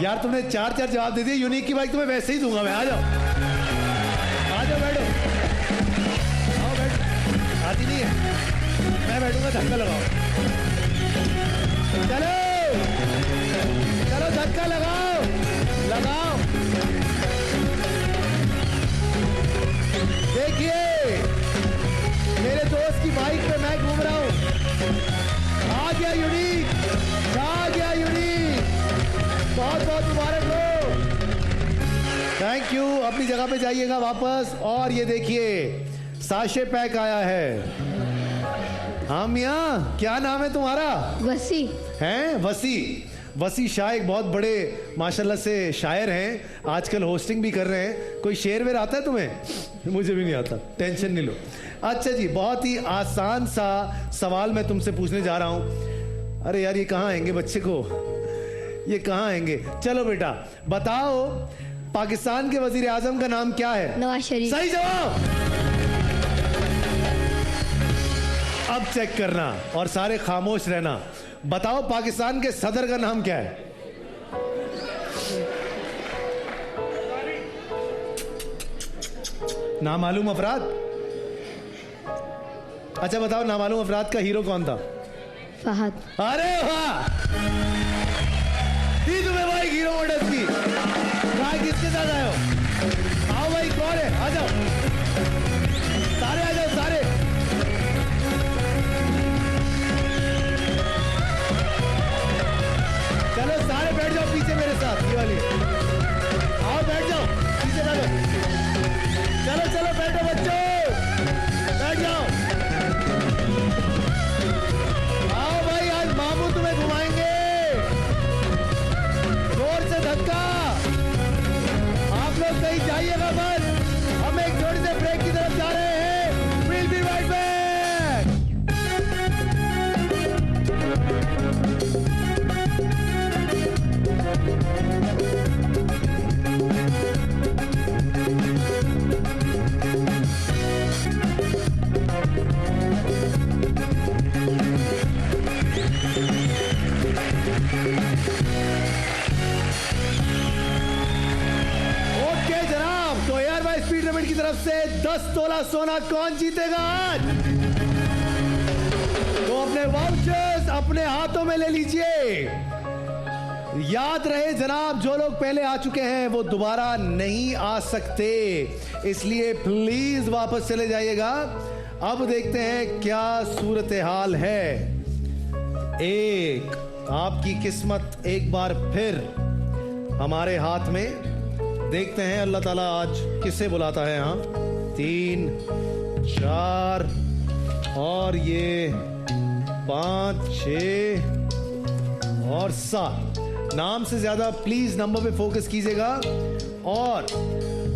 यार तुमने चार जवाब दे दिए। यूनिक की बाइक तुम्हें वैसे ही दूंगा मैं। आ जाओ, आ जाओ, बैठो। आओ बैठो। आती नहीं है, मैं बैठूंगा, धक्का लगाओ। चलो चलो, धक्का लगाओ, लगाओ। देखिए मेरे दोस्त की बाइक पे मैं घूम रहा हूं। आ गया यूनिक, आ गया यूनिक। बहुत बहुत मुबारक हो, थैंक यू। अपनी जगह पे जाइएगा वापस। और ये देखिए साशे पैक आया है। हाँ मियाँ, क्या नाम है तुम्हारा? वसी। हैं? वसी। वसी शाह एक बहुत बड़े माशाल्लाह से शायर हैं, आजकल होस्टिंग भी कर रहे हैं। कोई शेर वेर आता है तुम्हें? मुझे भी नहीं आता, टेंशन नहीं लो। अच्छा जी, बहुत ही आसान सा सवाल मैं तुमसे पूछने जा रहा हूं। अरे यार ये कहाँ आएंगे बच्चे को, ये कहाँ आएंगे? चलो बेटा बताओ, पाकिस्तान के वजीर आजम का नाम क्या है? नवाज शरीफ। सही जवाब। अब चेक करना और सारे खामोश रहना। बताओ पाकिस्तान के सदर का नाम क्या है? नामालूम अफराद। अच्छा बताओ, नामालूम अफराद का हीरो कौन था? फहद। अरे वाह, दी तुम्हें भाई हीरो मॉडल की। कहा किसके साथ आए हो? आओ भाई, कौन है? आ जाओ सारे, आ जाओ सारे। चलो सारे बैठ जाओ पीछे साथ, ये वाली। आओ बैठ जाओ, पीछे ना लो। चलो चलो बैठो बच्चों, बैठ जाओ। आओ भाई, आज मामू तुम्हें घुमाएंगे। जोर से धक्का। आप लोग कहीं जाइएगा मत, हम एक छोटे से ब्रेक की तरफ जा रहे हैं। Will be right back. Okay जनाब, तो एयर बाय स्पीड लिमिट की तरफ से 10 तोला सोना कौन जीतेगा आज? तो अपने वाउचर्स अपने हाथों में ले लीजिए। याद रहे जनाब, जो लोग पहले आ चुके हैं वो दोबारा नहीं आ सकते, इसलिए प्लीज वापस चले जाइएगा। अब देखते हैं क्या सूरत हाल है। एक, आपकी किस्मत एक बार फिर हमारे हाथ में। देखते हैं अल्लाह ताला आज किसे बुलाता है यहाँ। 3, 4 और ये 5, 6 और 7। नाम से ज्यादा प्लीज नंबर पे फोकस कीजिएगा। और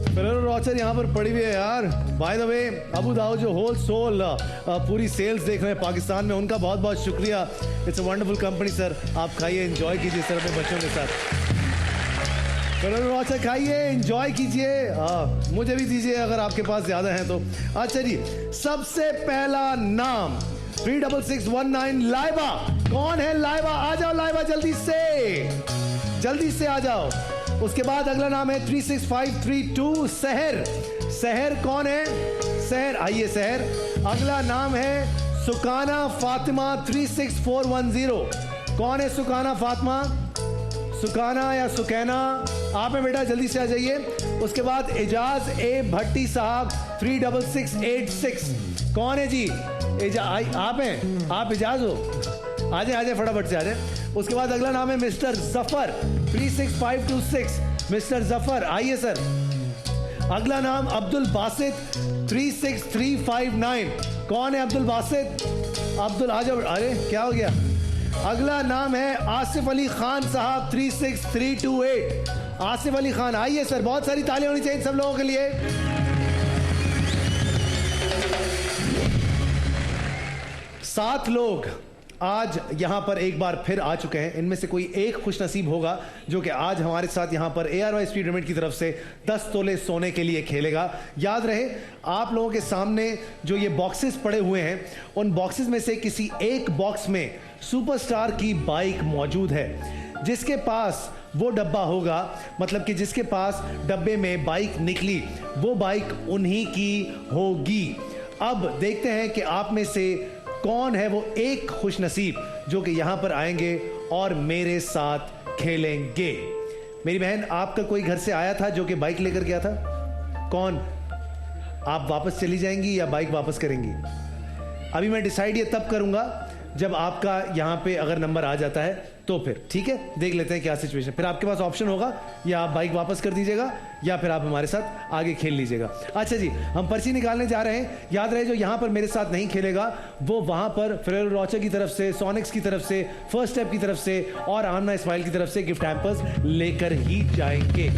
फेरेरो रोचर यहाँ पर पड़ी हुई है यार। By the way, Abu Dawood जो होल सोल पूरी सेल्स देख रहे हैं पाकिस्तान में, उनका बहुत बहुत शुक्रिया। It's a wonderful company sir. आप खाइए, एंजॉय कीजिए सर अपने बच्चों के साथ। फेरेरो रोचर खाइए, एंजॉय कीजिए। मुझे भी दीजिए अगर आपके पास ज्यादा है तो। अच्छा जी, सबसे पहला नाम 36619 लाइबा। कौन है लाइबा? आ जाओ लाइबा, जल्दी से आ जाओ। उसके बाद अगला नाम है 36532 सहर। सहर कौन है? सहर, आइए सहर। अगला नाम है सुकाना फातिमा 36410। कौन है सुकाना फातिमा? सुकाना या सुकैना? आप हैं बेटा, जल्दी से आ जाइए। उसके बाद एजाज ए भट्टी साहब 36686। कौन है जी? आप हैं? आप एजाज हो? आ जाए फटाफट से आ जाए। उसके बाद अगला नाम है मिस्टर जफर 36526। मिस्टर जफर आइए सर। अगला नाम अब्दुल बासित 36359। कौन है अब्दुल बासित? अब्दुल आ जाओ। अरे क्या हो गया? अगला नाम है आसिफ अली खान साहब 36328। आसिफ अली खान आइए सर, बहुत सारी तालियां होनी चाहिए सब लोगों के लिए। सात लोग आज यहां पर एक बार फिर आ चुके हैं। इनमें से कोई एक खुश नसीब होगा जो कि आज हमारे साथ यहां पर ARY स्पीड लिमिट की तरफ से 10 तोले सोने के लिए खेलेगा। याद रहे, आप लोगों के सामने जो ये बॉक्सेस पड़े हुए हैं, उन बॉक्सेस में से किसी एक बॉक्स में सुपरस्टार की बाइक मौजूद है। जिसके पास वो डब्बा होगा, मतलब कि जिसके पास डब्बे में बाइक निकली, वो बाइक उन्हीं की होगी। अब देखते हैं कि आप में से कौन है वो एक खुश नसीब जो कि यहां पर आएंगे और मेरे साथ खेलेंगे। मेरी बहन, आपका कोई घर से आया था जो कि बाइक लेकर गया था? कौन? आप वापस चली जाएंगी या बाइक वापस करेंगी? अभी मैं डिसाइड ये तब करूंगा जब आपका यहां पे अगर नंबर आ जाता है तो फिर ठीक है, देख लेते हैं क्या सिचुएशन। फिर आपके पास ऑप्शन होगा, या आप बाइक वापस कर दीजिएगा या फिर आप हमारे साथ आगे खेल लीजिएगा। अच्छा जी, हम पर्ची निकालने जा रहे हैं। याद रहे, जो यहां पर मेरे साथ नहीं खेलेगा वो वहां पर फेरेरो रोचर की तरफ से, सोनिक्स की तरफ से, फर्स्ट स्टेप की तरफ से और आमना स्माइल की तरफ से गिफ्ट हैम्पर्स लेकर ही जाएंगे।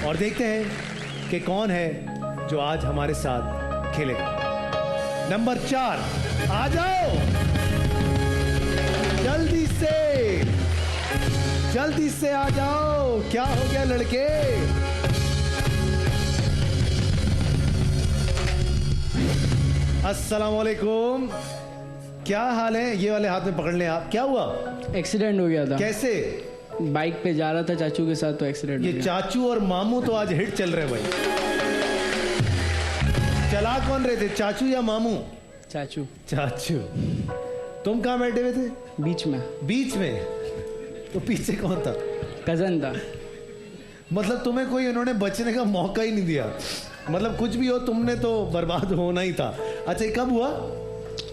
और देखते हैं कि कौन है जो आज हमारे साथ खेलेगा। नंबर 4, आ जाओ जल्दी से आ जाओ। क्या हो गया लड़के? अस्सलाम वालेकुम, क्या हाल है? ये वाले हाथ में पकड़ लें आप। क्या हुआ? एक्सीडेंट हो गया था। कैसे? बाइक पे जा रहा था चाचू के साथ, तो एक्सीडेंट हो ये गया। चाचू और मामू तो आज हिट चल रहे भाई। चला कौन रहे थे, चाचू या मामू? चाचू। चाचू। तुम कहाँ बैठे हुए थे? बीच में। बीच में? तो पीछे कौन था? कजन था। मतलब तुम्हें कोई उन्होंने बचने का मौका ही नहीं दिया। मतलब कुछ भी हो, तुमने तो बर्बाद होना ही था। अच्छा, ये कब हुआ?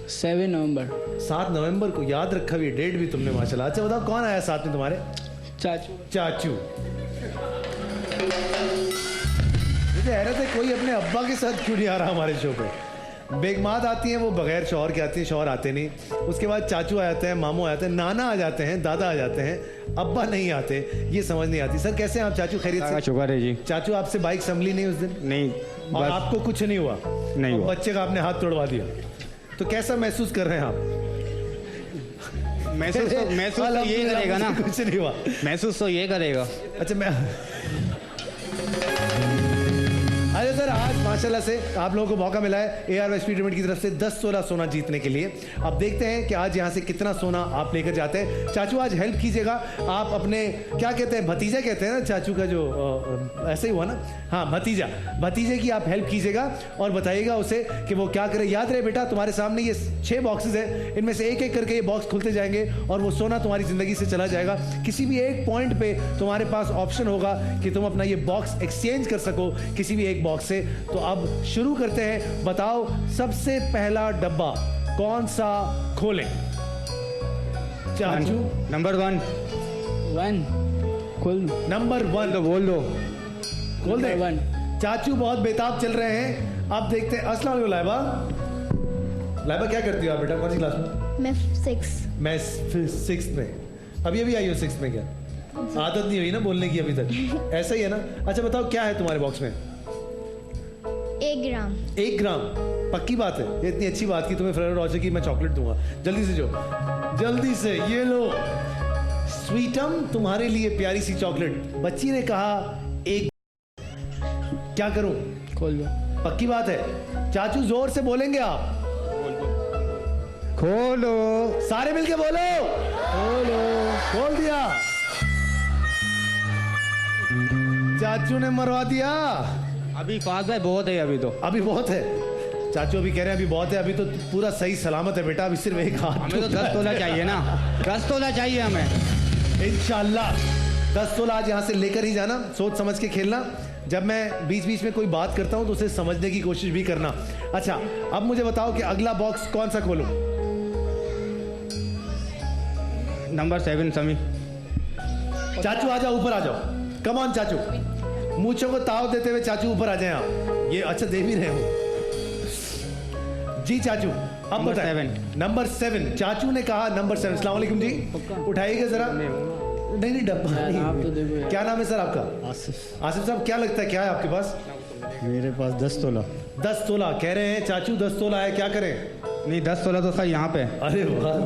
7 नवंबर 7 नवंबर को, याद रखा भी, डेट भी तुमने माशाल्लाह। अच्छा बताओ कौन आया साथ में तुम्हारे? चाचू। चाचू। मुझे हैरत है कोई अपने अब्बा के साथ क्यों नहीं आ रहा हमारे शो पे। बेगमात आती हैं वो बगैर शौहर के आती हैं, शौहर आते नहीं। उसके बाद चाचू आ जाते हैं, मामू आ जाते हैं, नाना आ जाते हैं, दादा आ जाते हैं, अब्बा नहीं आते। ये समझ नहीं आती। सर कैसे हैं आप चाचू? खैरियत से? शुक्र है जी। चाचू आपसे बाइक संभली नहीं उस दिन? नहीं, और बस आपको कुछ नहीं हुआ? नहीं और हुआ। बच्चे का आपने हाथ तोड़वा दिया, तो कैसा महसूस कर रहे हैं आप? महसूस तो ये करेगा ना। कुछ नहीं हुआ। महसूस तो ये करेगा। अच्छा मैं अरे सर आज माशाल्लाह से आप लोगों को मौका मिला है AR West Pyramid की तरफ से 10-16 सोना जीतने के लिए। अब देखते हैं कि आज यहाँ से कितना सोना आप लेकर जाते हैं। चाचू आज हेल्प कीजिएगा। आप अपने क्या कहते हैं, भतीजा कहते हैं ना चाचू का, जो ऐसे ही हुआ ना, हाँ भतीजा, भतीजे की आप हेल्प कीजिएगा और बताइएगा उसे कि वो क्या करे। याद रहे बेटा तुम्हारे सामने ये 6 बॉक्सेस है, इनमें से एक एक करके ये बॉक्स खुलते जाएंगे और वो सोना तुम्हारी जिंदगी से चला जाएगा। किसी भी एक पॉइंट पे तुम्हारे पास ऑप्शन होगा कि तुम अपना ये बॉक्स एक्सचेंज कर सको किसी भी एक बॉक्स से। तो अब शुरू करते हैं। बताओ सबसे पहला डब्बा कौन सा खोलें? चाचू नंबर 1 खोल। नंबर 1 तो बोल दो। खोल दे। नंबर 1। चाचू बहुत बेताब चल रहे हैं। अब देखते हैं। अस्सलाम वालेकुम लाइबा। लाइबा क्या करती हो आप बेटा? कौन सी क्लास में? मैं 6। मैं 6th में। अभी अभी आई हो 6th में? क्या आदत नहीं हुई ना बोलने की अभी तक? ऐसा ही है ना। अच्छा बताओ क्या है तुम्हारे बॉक्स में? 1 ग्राम। 1 ग्राम। पक्की बात है? ये इतनी अच्छी बात की तुम्हें फेरो रोचर की मैं चॉकलेट दूंगा। जल्दी से जो, जल्दी से ये लो स्वीटम, तुम्हारे लिए प्यारी सी चॉकलेट। बच्ची ने कहा 1। क्या करूं? खोल दो। पक्की बात है? चाचू जोर से बोलेंगे आप? खोलो। सारे मिलके बोलो। खोलो। खोल दिया। चाचू ने मरवा दिया। अभी 5 भाई बहुत है अभी तो। अभी बहुत है। चाचू अभी कह रहे हैं अभी बहुत है। अभी तो पूरा सही सलामत है बेटा। अभी सिर्फ एक हाथ। हमें तो 10 तोला चाहिए ना। 10 तोला चाहिए हमें इंशाल्लाह। 10 तोला आज यहाँ से लेकर ही जाना। सोच समझ के खेलना। जब मैं बीच बीच में कोई बात करता हूँ तो उसे समझने की कोशिश भी करना। अच्छा अब मुझे बताओ कि अगला बॉक्स कौन सा खोलूं? नंबर 7 समी। चाचू आ जाओ, ऊपर आ जाओ। कम ऑन चाचू। मूंछों को ताव देते हुए चाचू ऊपर आ जाए आप। ये अच्छा दे भी रहे हो जी चाचू। अब नंबर बताएं। 7। नंबर 7 चाचू ने कहा नंबर 7। अस्सलाम वालेकुम जी। उठाइएगा जरा। नहीं डब्बा आप तो देखो नहीं। यार। क्या नाम है सर आपका? आसिफ। आसिफ साहब क्या लगता है क्या है आपके पास? मेरे पास 10 तोला। 10 तोला कह रहे हैं चाचू। 10 तोला है, क्या करें? नहीं 10 तोला तो सर यहाँ पे। अरे वाह,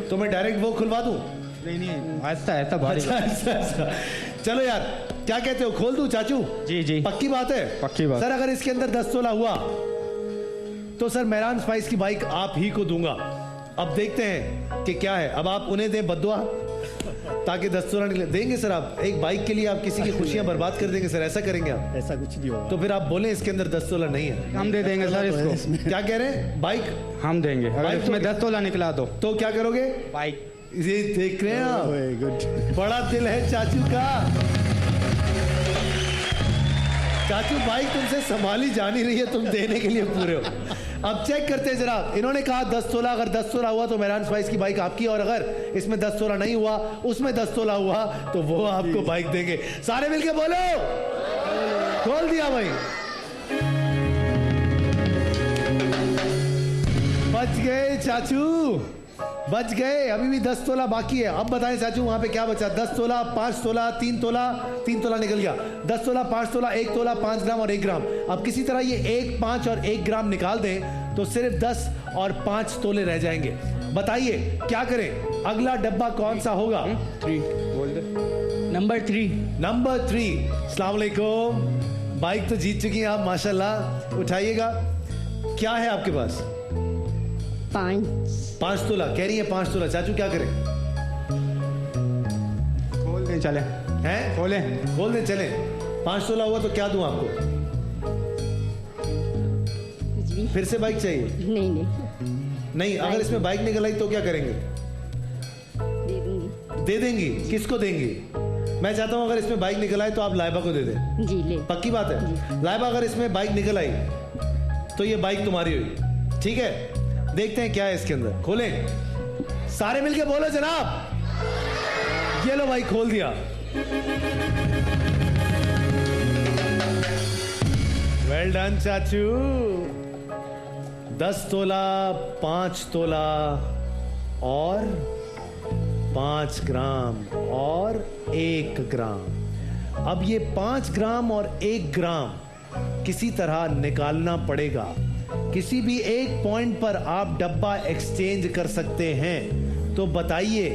तो मैं डायरेक्ट वो खुलवा दूं? नहीं ऐसा ऐसा भारी। अच्छा ऐसा। चलो यार क्या कहते हो, खोल दूं चाचू? जी जी पक्की बात है? पक्की बात। सर अगर इसके अंदर 10 तोला हुआ तो सर मेहरान स्पाइस की बाइक आप ही को दूंगा। अब देखते हैं कि क्या है। अब आप उन्हें दें बद्दुआ ताकि 10 तोला निकले। देंगे सर आप? एक बाइक के लिए आप किसी की खुशियां बर्बाद कर देंगे सर? ऐसा करेंगे आप? ऐसा कुछ नहीं होगा। तो फिर आप बोले इसके अंदर 10 तोला नहीं है। हम दे देंगे सर इसको। क्या कह रहे हैं? बाइक हम देंगे अगर बाइक इसमें तो- 10 तोला निकला तो क्या करोगे? बाइक। ये देख रहे हैं आप? ओए, गुड। बड़ा दिल है चाचू का। चाचू बाइक तुमसे संभाली जा नहीं रही है, तुम देने के लिए पूरे हो। अब चेक करते हैं जरा। इन्होंने कहा 10 तोला। अगर 10 तोला हुआ तो मेहरान स्पाइस की बाइक आपकी, और अगर इसमें 10 तोला नहीं हुआ, उसमें 10 तोला हुआ तो वो आपको बाइक देंगे। सारे मिलके बोलो। खोल दिया भाई। बच गए चाचू, बच गए। अभी भी 10 तोला बाकी है। अब बताएं चाचू वहां पे क्या बचा? 10 तोला, 5 तोला, 3 तोला। 3 तोला निकल गया। 10 तोला, 5 तोला, 1 तोला, 5 ग्राम और 1 ग्राम। अब किसी तरह ये 1, 5 और 1 ग्राम निकाल दें तो सिर्फ 10 और 5 तोले रह जाएंगे। बताइए क्या करें? अगला डब्बा कौन सा होगा? 3 बोल दे। नंबर 3। नंबर 3। अस्सलाम वालेकुम। बाइक तो जीत चुकी हैं आप माशाल्लाह। उठाइएगा। क्या है आपके पास? 5 तोला कह रही है। 5 तोला। चाचू क्या करें? खोल दें चले। हैं? खोले। खोल दें चले। 5 तोला हुआ तो क्या दूं आपको? फिर से बाइक चाहिए? नहीं अगर इसमें बाइक निकल आई तो क्या करेंगे? दे देंगी। किसको देंगी? मैं चाहता हूं अगर इसमें बाइक निकल आए तो आप लाइबा को दे दें। जी ले। पक्की बात है? लाइबा अगर इसमें बाइक निकल आई तो ये बाइक तुम्हारी हुई, ठीक है? देखते हैं क्या है इसके अंदर। खोलें, सारे मिलके बोलो जनाब। ये लो भाई, खोल दिया। वेल डन चाचू। 10 तोला, 5 तोला और 5 ग्राम और 1 ग्राम। अब ये 5 ग्राम और 1 ग्राम किसी तरह निकालना पड़ेगा। किसी भी एक पॉइंट पर आप डब्बा एक्सचेंज कर सकते हैं। तो बताइए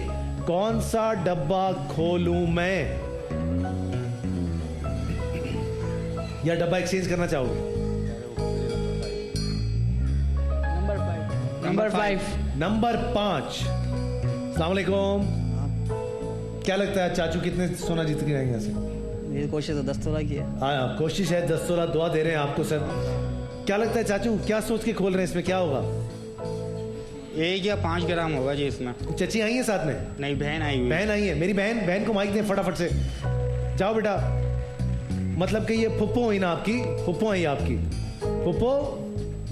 कौन सा डब्बा खोलूं मैं, या डब्बा एक्सचेंज करना चाहोगे? नंबर 5। नंबर 5। अस्सलाम वालेकुम। क्या लगता है चाचू कितने सोना जीत के आएंगे यहाँ से? मेरी कोशिश तो 10 तोला की है। हाँ, कोशिश है 10 तोला। दुआ दे रहे हैं आपको सर। क्या लगता है चाचू, क्या सोच के खोल रहे हैं, इसमें क्या होगा? 1 या 5 ग्राम होगा जी इसमें। चची आई है साथ में? नहीं, बहन आई हुई। बहन आई है। मेरी बहन को माइक दें फटाफट से। जाओ बेटा। मतलब कि ये फुप्पो हुई ना आपकी? फुप्पो आई आपकी?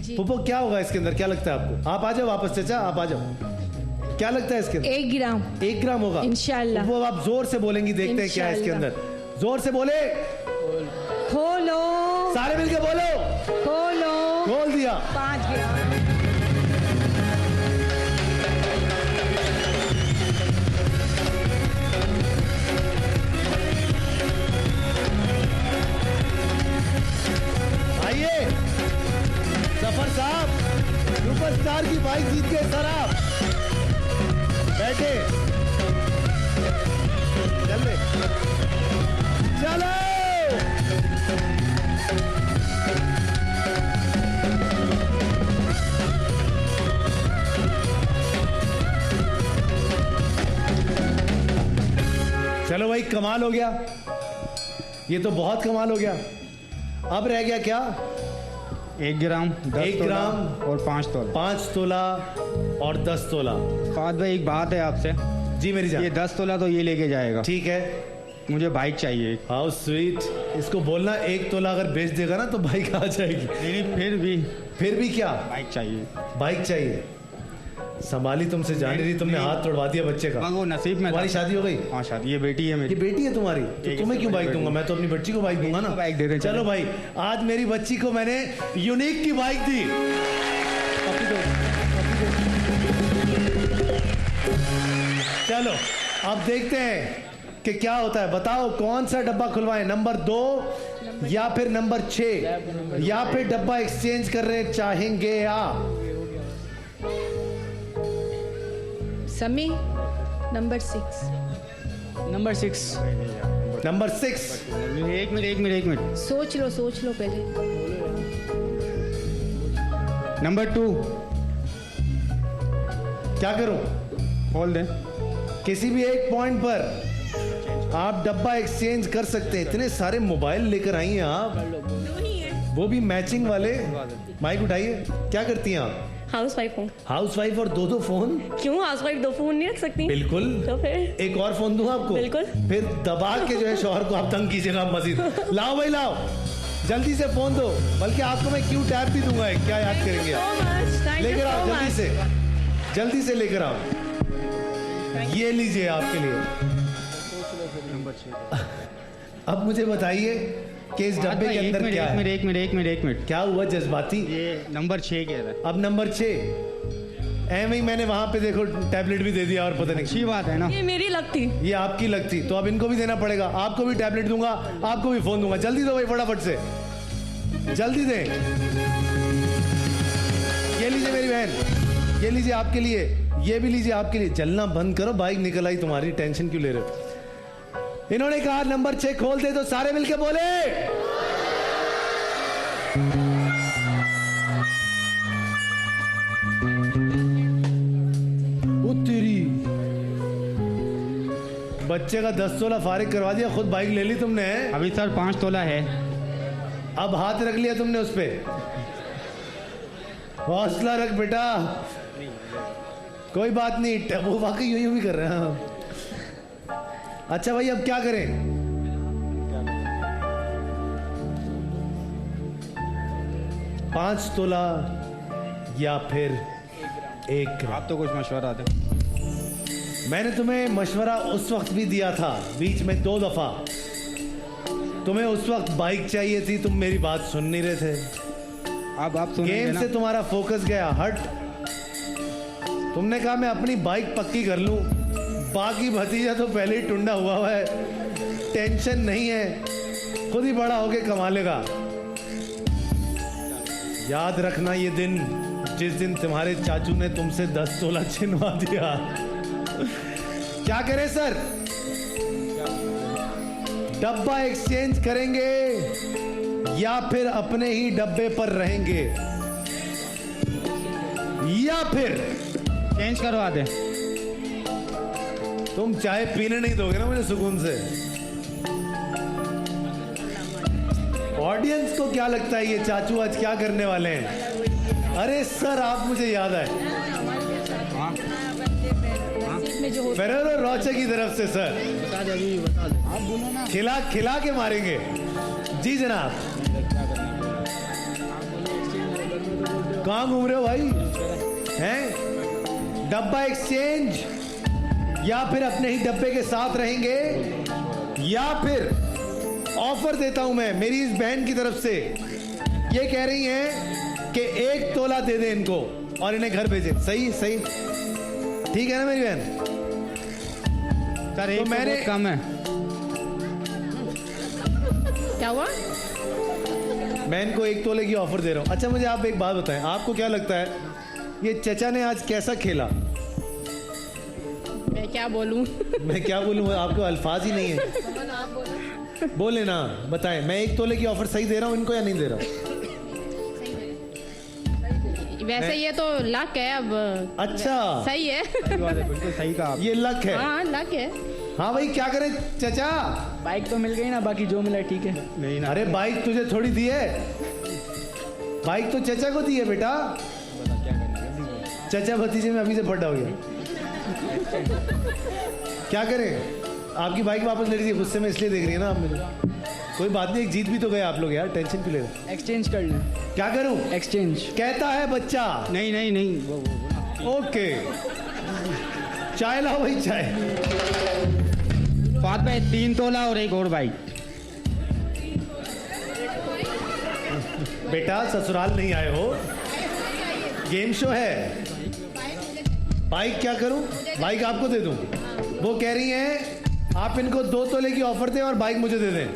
फुप्पो क्या होगा इसके अंदर, क्या लगता है आपको? आप आ जाओ वापस चाचा, आप आ जाओ। क्या लगता है इसके अंदर? 1 ग्राम। 1 ग्राम होगा इंशाल्लाह। वो आप जोर से बोलेंगी, देखते हैं क्या है इसके अंदर। जोर से बोले, खोलो। सारे मिलके बोलो। खोलो। खोल दिया। 5 ग्राम। आइए सफर साहब, सुपरस्टार की बाइक जीत गए सर आप। बैठे, चले चलो। चलो भाई, कमाल हो गया। ये तो बहुत कमाल हो गया। अब रह गया क्या? 1 ग्राम, 10 1 तोला ग्राम और 5 तोला। 5 तोला और 10 तोला। फाद भाई, एक बात है आपसे। जी मेरी जान। ये 10 तोला तो ये लेके जाएगा। ठीक है। मुझे बाइक चाहिए। How sweet. इसको बोलना 1 तोला अगर बेच देगा ना तो बाइक आ जाएगी। नहीं, फिर भी क्या? बाइक चाहिए। बाइक चाहिए। संभाली तुमसे जाने रही, तुमने हाथ तोड़वा दिया बच्चे का। वो नसीब में। तुम्हारी शादी हो गई? हाँ, शादी। ये बेटी है ये मेरी। बेटी है तुम्हारी, तो तुम्हें क्यों बाइक दूंगा? मैं तो अपनी बच्ची को बाइक दूंगा ना। बाइक दे दें। चलो भाई, आज मेरी बच्ची को मैंने यूनिक की बाइक दी। चलो अब देखते हैं कि क्या होता है। बताओ कौन सा डब्बा खुलवाएं, नंबर 2 या फिर नंबर 6, या फिर डब्बा एक्सचेंज करने चाहेंगे आप? समी। नंबर 6। नंबर 6। नंबर 6। एक मिनट। सोच लो पहले। नंबर 2। क्या करूं? खोल दे। किसी भी एक पॉइंट पर आप डब्बा एक्सचेंज कर सकते हैं। इतने सारे मोबाइल लेकर आई हैं आप, वो भी मैचिंग वाले। माइक उठाइए। क्या करती हैं आप? हाउस वाइफ हूँ। हाउस वाइफ और 2 फोन? क्यों हाउस वाइफ 2 फोन नहीं रख सकती? बिल्कुल। तो फिर एक और फोन दूं आपको? बिल्कुल। फिर दबा के जो है शौहर को आप तंग कीजिएगा मजीद। लाओ भाई लाओ, जल्दी से फोन दो। बल्कि आपको मैं क्यू टैब भी दूंगा। क्या याद करेंगे आप? लेकर आओ जल्दी से लेकर आओ। ये लीजिए आपके लिए। अब मुझे बताइए कि इस डब्बे के अंदर क्या है? एक मिनट। क्या हुआ जज्बाती? ये नंबर 6 कह रहा है। अब नंबर 6 ऐਵੇਂ ही मैंने वहां पे देखो टैबलेट भी दे दिया और पता नहीं। अच्छी बात है ना। ये मेरी लक थी। ये आपकी लग थी, तो अब इनको भी देना पड़ेगा। आपको भी टैबलेट दूंगा, आपको भी फोन दूंगा। जल्दी दो भाई, फटाफट से जल्दी दे। ये लीजिए मेरी बहन, ये लीजिए आपके लिए, ये भी लीजिए आपके लिए। जलना बंद करो, बाइक निकल आई तुम्हारी, टेंशन क्यों ले रहे हो? इन्होंने कहा नंबर 6 खोल दे, तो सारे मिलके बोले। वो तेरी, बच्चे का 10 तोला फारिग करवा दिया, खुद बाइक ले ली तुमने। अभी सर 5 तोला है। अब हाथ रख लिया तुमने उस पे। हौसला रख बेटा, कोई बात नहीं। वो वाकई यूं भी कर रहे हैं। अच्छा भाई, अब क्या करें? पांच तोला या फिर 1 ग्राम। आप तो कुछ मशवरा दे। मैंने तुम्हें मशवरा उस वक्त भी दिया था, बीच में 2 दफा। तुम्हें उस वक्त बाइक चाहिए थी, तुम मेरी बात सुन नहीं रहे थे। अब आप सुनेंगे गेम ना। से तुम्हारा फोकस गया हट। तुमने कहा मैं अपनी बाइक पक्की कर लूं, बाकी भतीजा तो पहले ही टुंडा हुआ है, टेंशन नहीं है, खुद ही बड़ा होके कमा लेगा। याद रखना ये दिन, जिस दिन तुम्हारे चाचू ने तुमसे 10 तोला छिनवा दिया। क्या करें सर? डब्बा एक्सचेंज करेंगे या फिर अपने ही डब्बे पर रहेंगे, या फिर चेंज करवा दे। तुम चाय पीने नहीं दोगे ना मुझे सुकून से? ऑडियंस को क्या लगता है ये चाचू आज क्या करने वाले हैं? अरे सर आप मुझे याद आए, में जो होता फेरेरो रोचे की तरफ से सर बता दे अभी, बता दे। आप बोलो ना। खिला खिला के मारेंगे। जी जनाब, कहाँ घूम रहे हो भाई? हैं? डब्बा एक्सचेंज या फिर अपने ही डब्बे के साथ रहेंगे, या फिर ऑफर देता हूं मैं मेरी इस बहन की तरफ से, ये कह रही हैं कि 1 तोला दे दे इनको और इन्हें घर भेजे। सही सही ठीक है ना मेरी बहन? सर एक तो मैंने- बहुत कम है। क्या हुआ? मैं इनको 1 तोले की ऑफर दे रहा हूं। अच्छा मुझे आप एक बात बताएं, आपको क्या लगता है ये चचा ने आज कैसा खेला? मैं क्या बोलूं? मैं क्या बोलूं, आपको अल्फाज ही नहीं है। बोले ना, बताएं मैं 1 तोले की ऑफर सही दे रहा हूं इनको या नहीं दे रहा हूं? वैसे ये तो लक है अब। अच्छा सही है। सही बात है, बिल्कुल सही कहा आप। ये लक है। हाँ लक है। हाँ भाई क्या करें चचा? बाइक तो मिल गई ना, बाकी जो मिला ठीक है। नहीं ना। अरे बाइक तुझे थोड़ी दी है, बाइक तो चचा को दी है बेटा। चचा भतीजे में अभी से फटा हो गया। क्या करें? आपकी बाइक वापस ले लीजिए, गुस्से में इसलिए देख रही है ना आप मुझे। कोई बात नहीं, एक जीत भी तो गए आप लोग यार, टेंशन क्यों ले रहे हो? एक्सचेंज कर लें। क्या करूं? एक्सचेंज। कहता है बच्चा। नहीं नहीं नहीं वो ओके चाय लाओ भाई चाय। फात भाई 3 तोला और एक और बाइक। बेटा ससुराल नहीं आए हो, गेम शो है। बाइक क्या करूं? बाइक आपको दे दूं? वो कह रही हैं आप इनको 2 तोले की ऑफर दें और बाइक मुझे दे दें।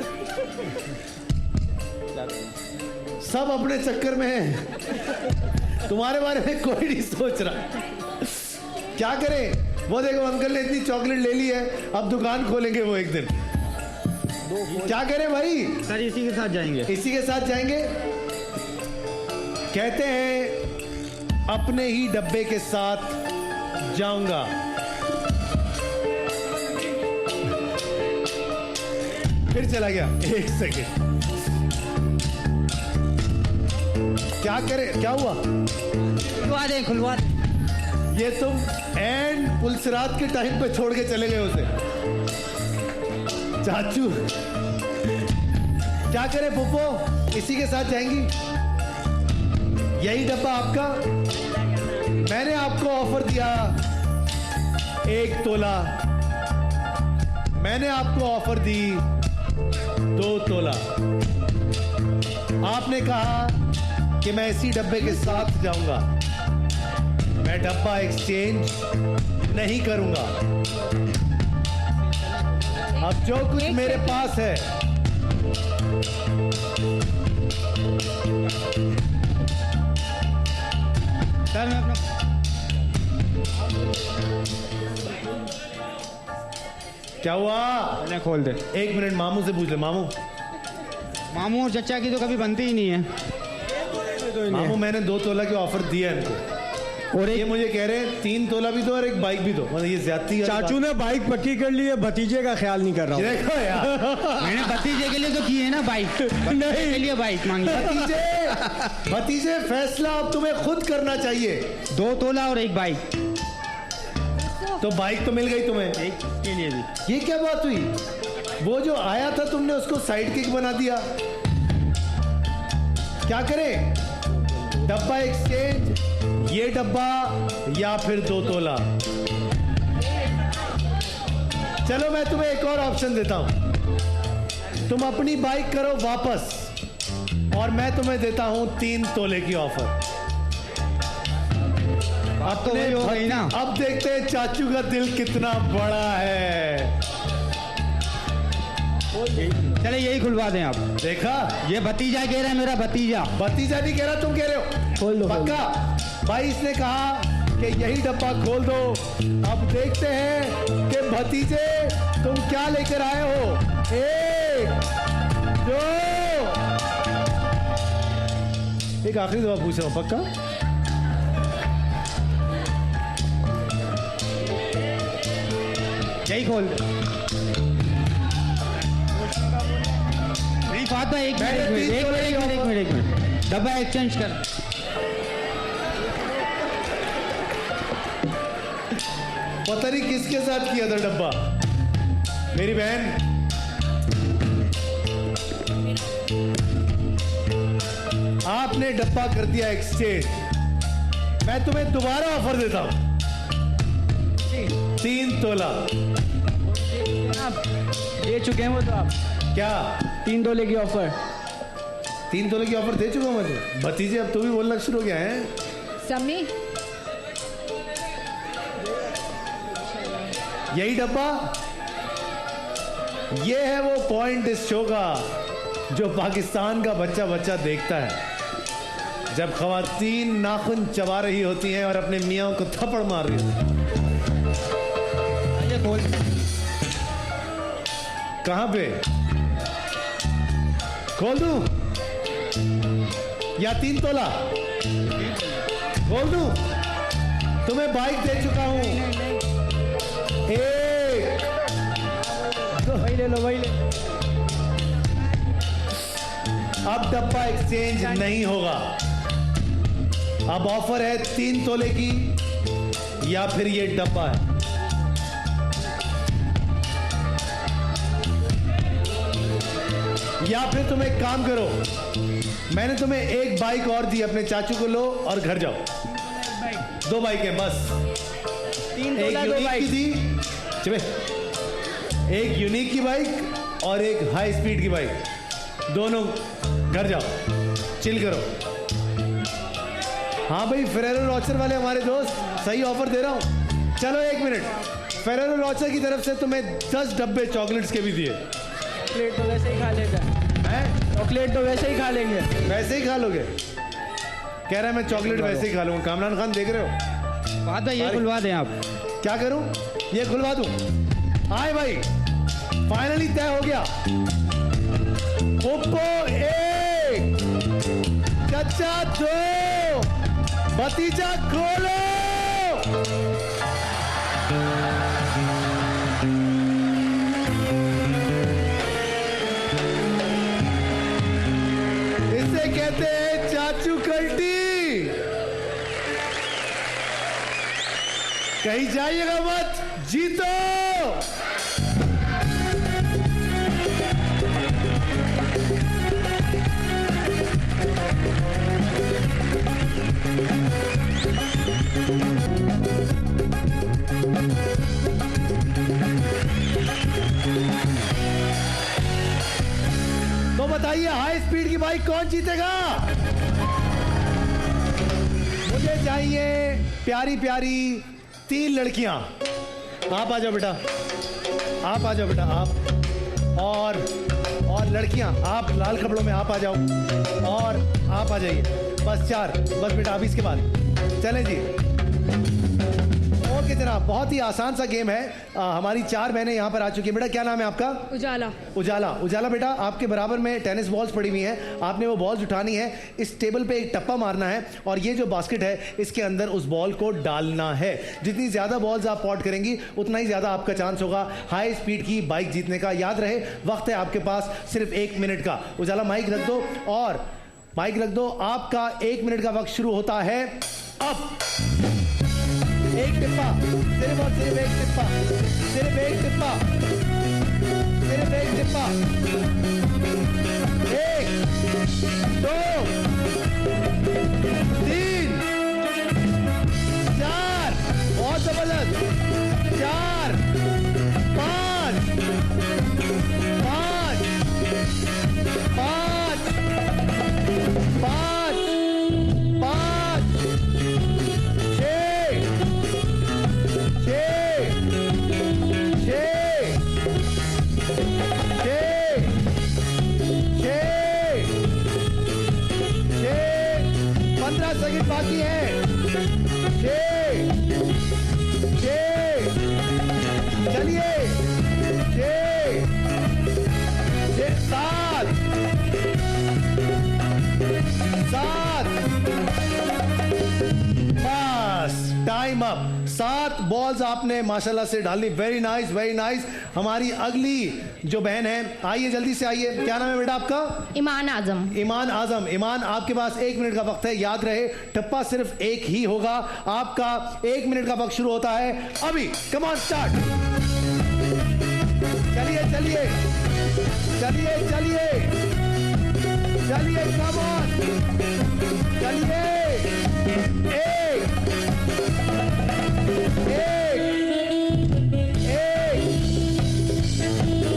सब अपने चक्कर में है, तुम्हारे बारे में कोई नहीं सोच रहा। क्या करें? वो देखो अंकल ने इतनी चॉकलेट ले ली है, अब दुकान खोलेंगे वो एक दिन। क्या करें भाई? सर इसी के साथ जाएंगे। इसी के साथ जाएंगे। कहते हैं अपने ही डब्बे के साथ जाऊंगा। फिर चला गया। 1 सेकेंड, क्या करे? क्या हुआ? खुलवा दे, खुलवा दे। ये तुम एंड पुलसरात के टाइम पे छोड़ के चले गए उसे। चाचू क्या करे पुप्पो, इसी के साथ जाएंगी? यही डब्बा आपका? मैंने आपको ऑफर दिया 1 तोला, मैंने आपको ऑफर दी 2 तोला। आपने कहा कि मैं इसी डब्बे के साथ जाऊंगा, मैं डब्बा एक्सचेंज नहीं करूंगा। अब जो कुछ मेरे पास है सर मैं अपना क्या हुआ? पहले खोल दे। 1 मिनट मामू से पूछ ले। मामू मामू और चचा की तो कभी बनती ही नहीं है। मामू मैंने 2 तोला की ऑफर दी है इनको, और ये मुझे कह रहे हैं 3 तोला भी दो और एक बाइक भी दो। मतलब ये ज्यादती है। चाचू ने बाइक पक्की कर ली है, भतीजे का ख्याल नहीं कर रहा हूं। देखो यार, मैंने भतीजे के लिए तो की है ना बाइक। नहीं के लिए बाइक मांगी। भतीजे भतीजे फैसला अब तुम्हें खुद करना चाहिए। 2 तोला और एक बाइक। तो बाइक तो मिल गई तुम्हें, एक के लिए भी। ये क्या बात हुई? वो जो आया था तुमने उसको साइड किक बना दिया। क्या करें? डब्बा एक्सचेंज ये डब्बा या फिर 2 तोला। चलो मैं तुम्हें एक और ऑप्शन देता हूं, तुम अपनी बाइक करो वापस और मैं तुम्हें देता हूं 3 तोले की ऑफर। अब तो वही हो गई ना। अब देखते हैं चाचू का दिल कितना बड़ा है। चले यही खुलवा दें आप। देखा, ये भतीजा कह रहा है, मेरा भतीजा। भतीजा नहीं कह रहा, तुम कह रहे हो। खोल दो, खोल दो। पक्का भाई, इसने कहा कि यही डब्बा खोल दो। अब देखते हैं कि भतीजे तुम क्या लेकर आए हो। 1 2, एक आखिरी दफा पूछ रहा हूं, पक्का? यही खोल दे। नहीं फाता, एक मिनट डब्बा एक्सचेंज कर। पता नहीं किसके साथ किया था डब्बा। मेरी बहन, आपने डब्बा कर दिया एक्सचेंज। मैं तुम्हें दोबारा ऑफर देता हूं, 3 तोला। आप दे चुके हैं वो तो आप। क्या 3 तोले की ऑफर। 3 तोले की ऑफर दे चुका हूं मैं तो। भतीजे अब तू भी बोलना शुरू हो गया है। सम्मी, यही डब्बा, ये है वो पॉइंट इस शो का जो पाकिस्तान का बच्चा बच्चा देखता है। जब खवातीन नाखून चबा रही होती हैं और अपने मियाँ को थप्पड़ मार रही होती हैं। खोल। कहां पे खोल दूं या 3 तोला खोल दूं? तुम्हें बाइक दे चुका हूं। 1 वही ले लो, वही ले। अब डब्बा एक्सचेंज नहीं होगा। अब ऑफर है 3 तोले की या फिर ये डब्बा है। या फिर तुम एक काम करो, मैंने तुम्हें एक बाइक और दी, अपने चाचू को लो और घर जाओ। 2 बाइकें बस। 3 एक तोला 2 यूनिक की बाइक। दी, चले, एक यूनिक की बाइक और एक हाई स्पीड की बाइक। दोनों घर जाओ, चिल करो। हाँ भाई, फेरेरो रॉचर वाले हमारे दोस्त, सही ऑफर दे रहा हूं। चलो 1 मिनट, फेरेरो रॉचर की तरफ से तुम्हें 10 डब्बे चॉकलेट्स के भी दिए। चॉकलेट तो वैसे ही खा लेगा हैं? चॉकलेट तो वैसे ही खा लेंगे। वैसे ही खा लोगे? कह रहा है मैं चॉकलेट वैसे ही खा लूंगा। कामरान खान देख रहे हो? फाता ये खुलवा दें आप। क्या करूं? ये खुलवा दूं? आए भाई, फाइनली तय हो गया। ओप्पो 1, चचा 2, भतीजा खोलो। इसे कहते हैं चाचू कल्टी। कहीं जाइएगा मत, जीतो। तो बताइए, हाई स्पीड की बाइक कौन जीतेगा? मुझे चाहिए प्यारी प्यारी 3 लड़कियां। आप आ जाओ बेटा, आप आ जाओ बेटा, आप और लड़कियां, आप लाल कपड़ों में आप आ जाओ और आप आ जाइए। बस 4, बस बेटा, अभी इसके बाद चलें जी। ओके जनाब, बहुत ही आसान सा गेम है। हमारी 4 बहनें यहाँ पर आ चुकी हैं। बेटा क्या नाम है आपका? उजाला। उजाला। उजाला बेटा, आपके बराबर में टेनिस बॉल्स पड़ी हुई हैं। आपने वो बॉल्स उठानी है, इस टेबल पे एक टप्पा मारना है और ये जो बास्केट है इसके अंदर उस बॉल को डालना है। जितनी ज्यादा बॉल्स आप पॉट करेंगी उतना ही ज्यादा आपका चांस होगा हाई स्पीड की बाइक जीतने का। याद रहे, वक्त है आपके पास सिर्फ 1 मिनट का। उजाला माइक रख दो और माइक रख दो। आपका 1 मिनट का वक्त शुरू होता है अब। एक टिप्पा, सिर्फ और सिर्फ एक टिप्पा, सिर्फ एक टिप्पा, सिर्फ एक टिप्पा। 1 2 3 बहुत जबरदस्त। 4 5 5 5 5 5 6 15 सेकंड बाकी है। 6 चलिए 7 बस टाइम अप। 7 बॉल्स आपने माशाल्लाह से डालनी। Very nice very nice. हमारी अगली जो बहन है, आइए जल्दी से आइए। क्या नाम है बेटा आपका? ईमान आजम। ईमान आजम। ईमान, आपके पास 1 मिनट का वक्त है। याद रहे टप्पा सिर्फ एक ही होगा। आपका 1 मिनट का वक्त शुरू होता है अभी। Come on start. चलिए चलिए चलिए चलिए चलिए कम ऑन चलिए। एक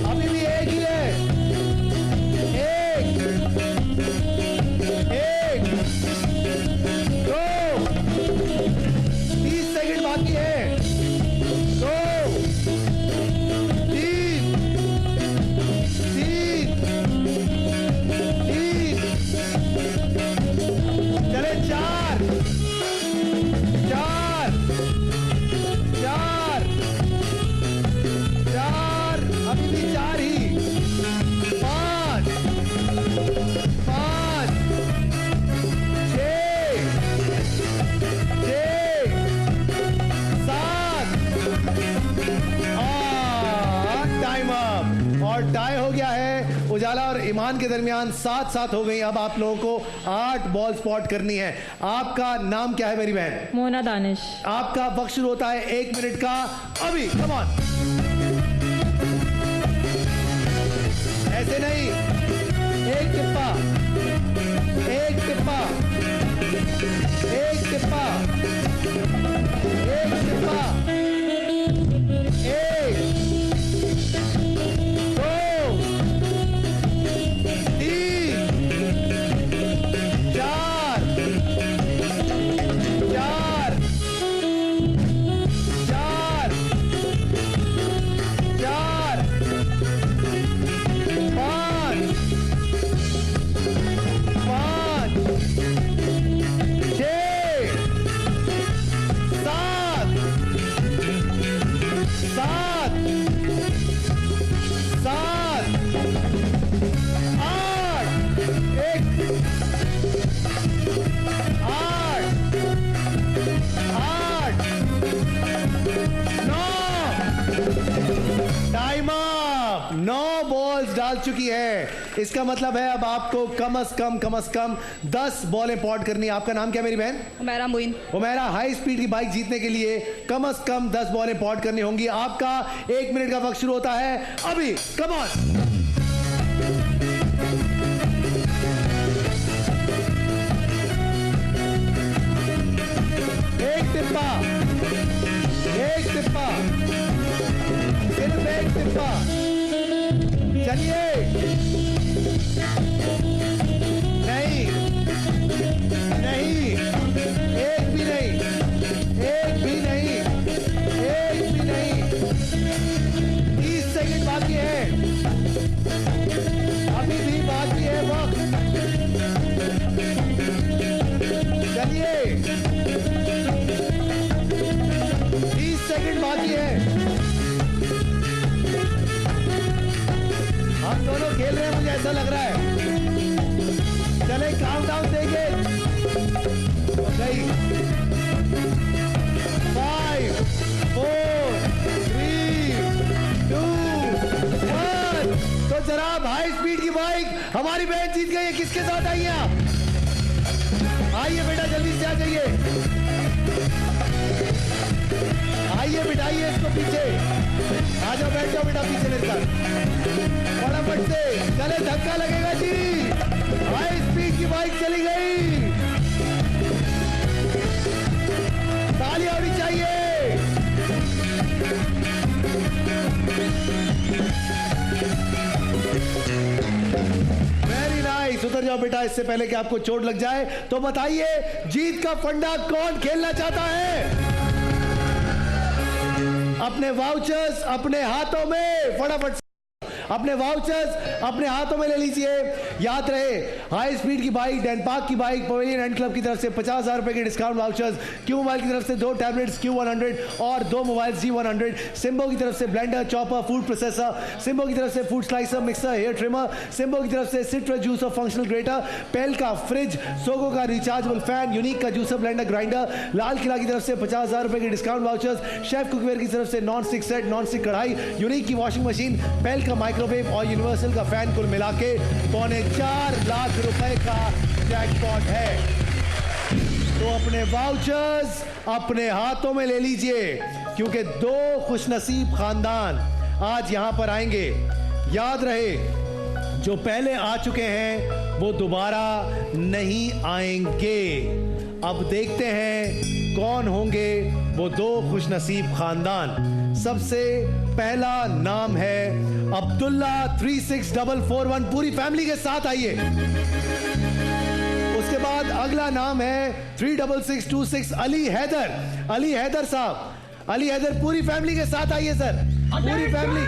अभी भी एक ही है। एक 2 30 सेकंड बाकी है। 2 3 चले 4 अभी भी 4 ही। 5 6 7 टाइम अप। और टाई हो गया है उजाला और ईमान के दरमियान। 7-7 हो गई। अब आप लोगों को 8 बॉल स्पॉट करनी है। आपका नाम क्या है मेरी बहन? मोना दानिश। आपका वक्त शुरू होता है 1 मिनट का अभी। Come on. ऐसे नहीं, एक टिप्पा एक टिप्पा एक टिप्पा एक टिप्पा। 1 2 3 4 टाइम अप। 9 बॉल्स डाल चुकी है। इसका मतलब है अब आपको कम से कम 10 बॉलें पॉट करनी है। आपका नाम क्या मेरी बहन? उमेरा मुइन। उमेरा, हाई स्पीड की बाइक जीतने के लिए कम से कम 10 बॉलें पॉट करनी होंगी। आपका 1 मिनट का वक्त शुरू होता है अभी। Come on. एक टिप्पा सिर्फ एक टिप्पा। चलिए नहीं नहीं, एक भी नहीं, एक भी नहीं, एक भी नहीं। 30 सेकंड बाकी है। अभी भी बाकी है वक्त। चलिए 30 सेकंड बाकी है। हम दोनों खेल रहे हैं, मुझे ऐसा लग रहा है। चले काउंटडाउन देंगे। गई 5 4 3 2 1। तो जनाब हाई स्पीड की बाइक हमारी बहन जीत गई है। किसके साथ आई हैं आप? आइए बेटा जल्दी से आ जाइए। आइए बिठाइए इसको पीछे। आ जाओ, बैठ जाओ बेटा पीछे मेरे साथ। फटाफट से चले, धक्का लगेगा जी। हाई स्पीड की बाइक चली गई। तालियां होनी चाहिए। कर जाओ बेटा, इससे पहले कि आपको चोट लग जाए। तो बताइए जीत का फंडा कौन खेलना चाहता है? अपने वाउचर्स अपने हाथों में, फटाफट अपने वाउचर्स अपने हाथों में ले लीजिए। याद रहे, हाई स्पीड की बाइक, डेनपार्क की बाइक, पवेलियन एंड क्लब की तरफ से 50,000 रुपए के डिस्काउंट वाउचर्स, क्यू मोबाइल की तरफ से 2 टैबलेट्स Q100 और 2 मोबाइल G100, सिम्बो की तरफ से blender, chopper, food processor, Simbo की तरफ से food slicer, mixer, hair trimmer, Simbo की तरफ से citrus juicer, functional grater, PEL का फ्रिज, सोगो का रिचार्जेबल फैन, यूनिक का juicer blender grinder, Lal Qila की तरफ से 50,000 रुपए के डिस्काउंट वाउचर्स, शेफ कुकवेयर की तरफ से non stick set, non stick कढ़ाई, यूनिक की वॉशिंग मशीन, पेल का माइक्रोवेव और यूनिवर्सल का फैन, कुल मिला के 4.25 लाख रुपए का जैकपॉट है। तो अपने वाउचर्स अपने हाथों में ले लीजिए, क्योंकि 2 खुशनसीब खानदान आज यहां पर आएंगे। याद रहे, जो पहले आ चुके हैं वो दोबारा नहीं आएंगे। अब देखते हैं कौन होंगे वो 2 खुशनसीब खानदान। सबसे पहला नाम है अब्दुल्ला 36441, पूरी फैमिली के साथ आइए। उसके बाद अगला नाम है 36626 अली हैदर, अली हैदर साहब, अली हैदर पूरी फैमिली के साथ आइए सर, पूरी फैमिली।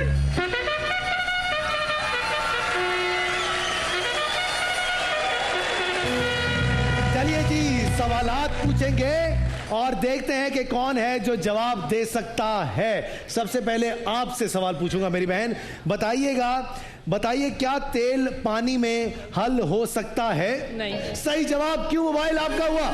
चलिए जी, सवालात पूछेंगे और देखते हैं कि कौन है जो जवाब दे सकता है। सबसे पहले आपसे सवाल पूछूंगा मेरी बहन, बताइए क्या तेल पानी में हल हो सकता है? नहीं। सही जवाब। क्यों मोबाइल आपका हुआ?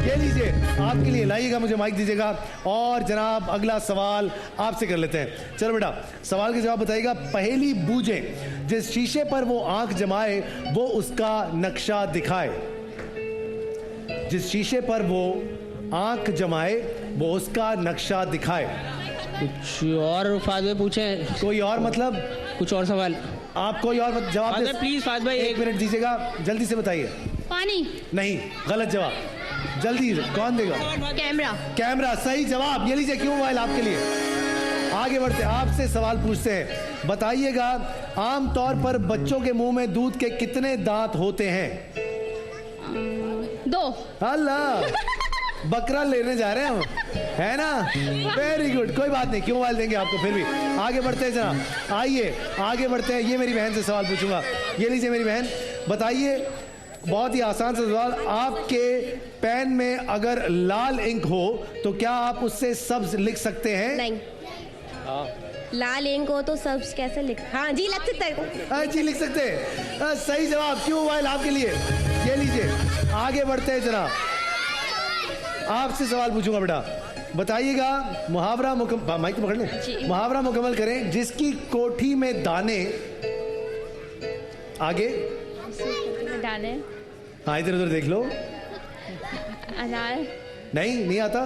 ये लीजिए आपके लिए, लाइएगा, मुझे माइक दीजिएगा। और जनाब अगला सवाल आपसे कर लेते हैं। चलो बेटा, सवाल का जवाब बताइएगा। पहेली बूझे, जिस शीशे पर वो आंख जमाए वो उसका नक्शा दिखाए। जिस शीशे पर वो आंख जमाए वो उसका नक्शा दिखाए। कुछ और फाद भाई पूछे? कोई और मतलब कुछ और सवाल? आप कोई और जवाब फाद भाई प्लीज, फाद भाई 1 मिनट दीजिएगा, जल्दी से बताइए। पानी। नहीं, गलत जवाब। जल्दी, कौन देगा? कैमरा। कैमरा, सही जवाब। ये लीजिए क्यों मोबाइल आपके लिए। आगे बढ़ते, आपसे सवाल पूछते हैं। बताइएगा, आमतौर पर बच्चों के मुंह में दूध के कितने दांत होते हैं? 2। अल्लाह, बकरा लेने जा रहे हैं हम, है ना? वेरी गुड, कोई बात नहीं, क्यों मोबाइल देंगे आपको फिर भी। आगे बढ़ते हैं जनाब, आइए आगे बढ़ते हैं। ये मेरी बहन से सवाल पूछूंगा। ये लीजिए मेरी बहन, बताइए, बहुत ही आसान सा सवाल। आपके पेन में अगर लाल इंक हो तो क्या आप उससे सब्ज लिख सकते हैं? नहीं। लाल इंक हो तो सब्ज कैसे लिख? हाँ जी, लिख सकते हैं। जी लिख सकते हैं। सही जवाब। क्यों मोबाइल आपके लिए। ये लीजिए, आगे बढ़ते हैं जनाब। आपसे सवाल पूछूंगा बेटा, बताइएगा, मुहावरा मुकम्मल, माइक तो पकड़ लें, मुहावरा मुकम्मल करें। जिसकी कोठी में दाने, आगे दाने, हाँ इधर उधर देख लो। अनार। नहीं आता।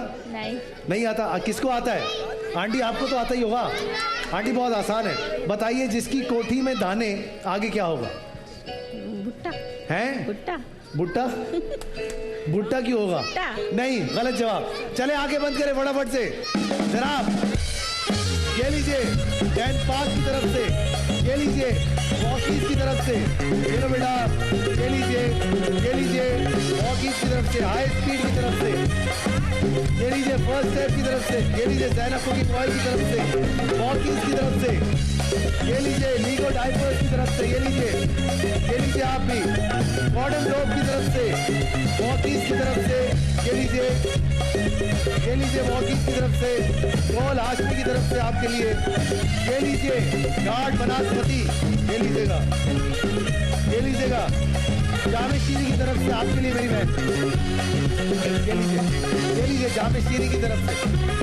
नहीं आता। किसको आता है? आंटी आपको तो आता ही होगा। आंटी बहुत आसान है, बताइए जिसकी कोठी में दाने, आगे क्या होगा? भुट्टा। हैं? भुट्टा। भुट्टा? भुट्टा क्यों होगा? नहीं, गलत जवाब। चले आगे बंद करें फटाफट से जनाब। ये लीजिए डेनपार्क की तरफ से, ये लीजिए वॉकीज की तरफ से, ये लो बेटा, ये लीजिए वॉकीज की तरफ से, हाई स्पीड की तरफ से, ये लीजिए फर्स्ट स्टेप की तरफ से, ये लीजिए ज़ैनब कुकिंग ऑयल की तरफ से, वॉकीज की तरफ से, ये लीजिए लीगो डाइपर्स की तरफ से, ये लीजिए आप भी मॉडर्न रोप की तरफ से, वॉकीज की तरफ से, ये लीजिए वॉकीज की तरफ से, गोल हाशमी की तरफ से आपके लिए, ये लीजिए गार्ड बनास्पति, ये लीजिएगा जामे शीरी की तरफ से आपके लिए मेरी बहन, ये लीजिए जामे शीरी की तरफ से,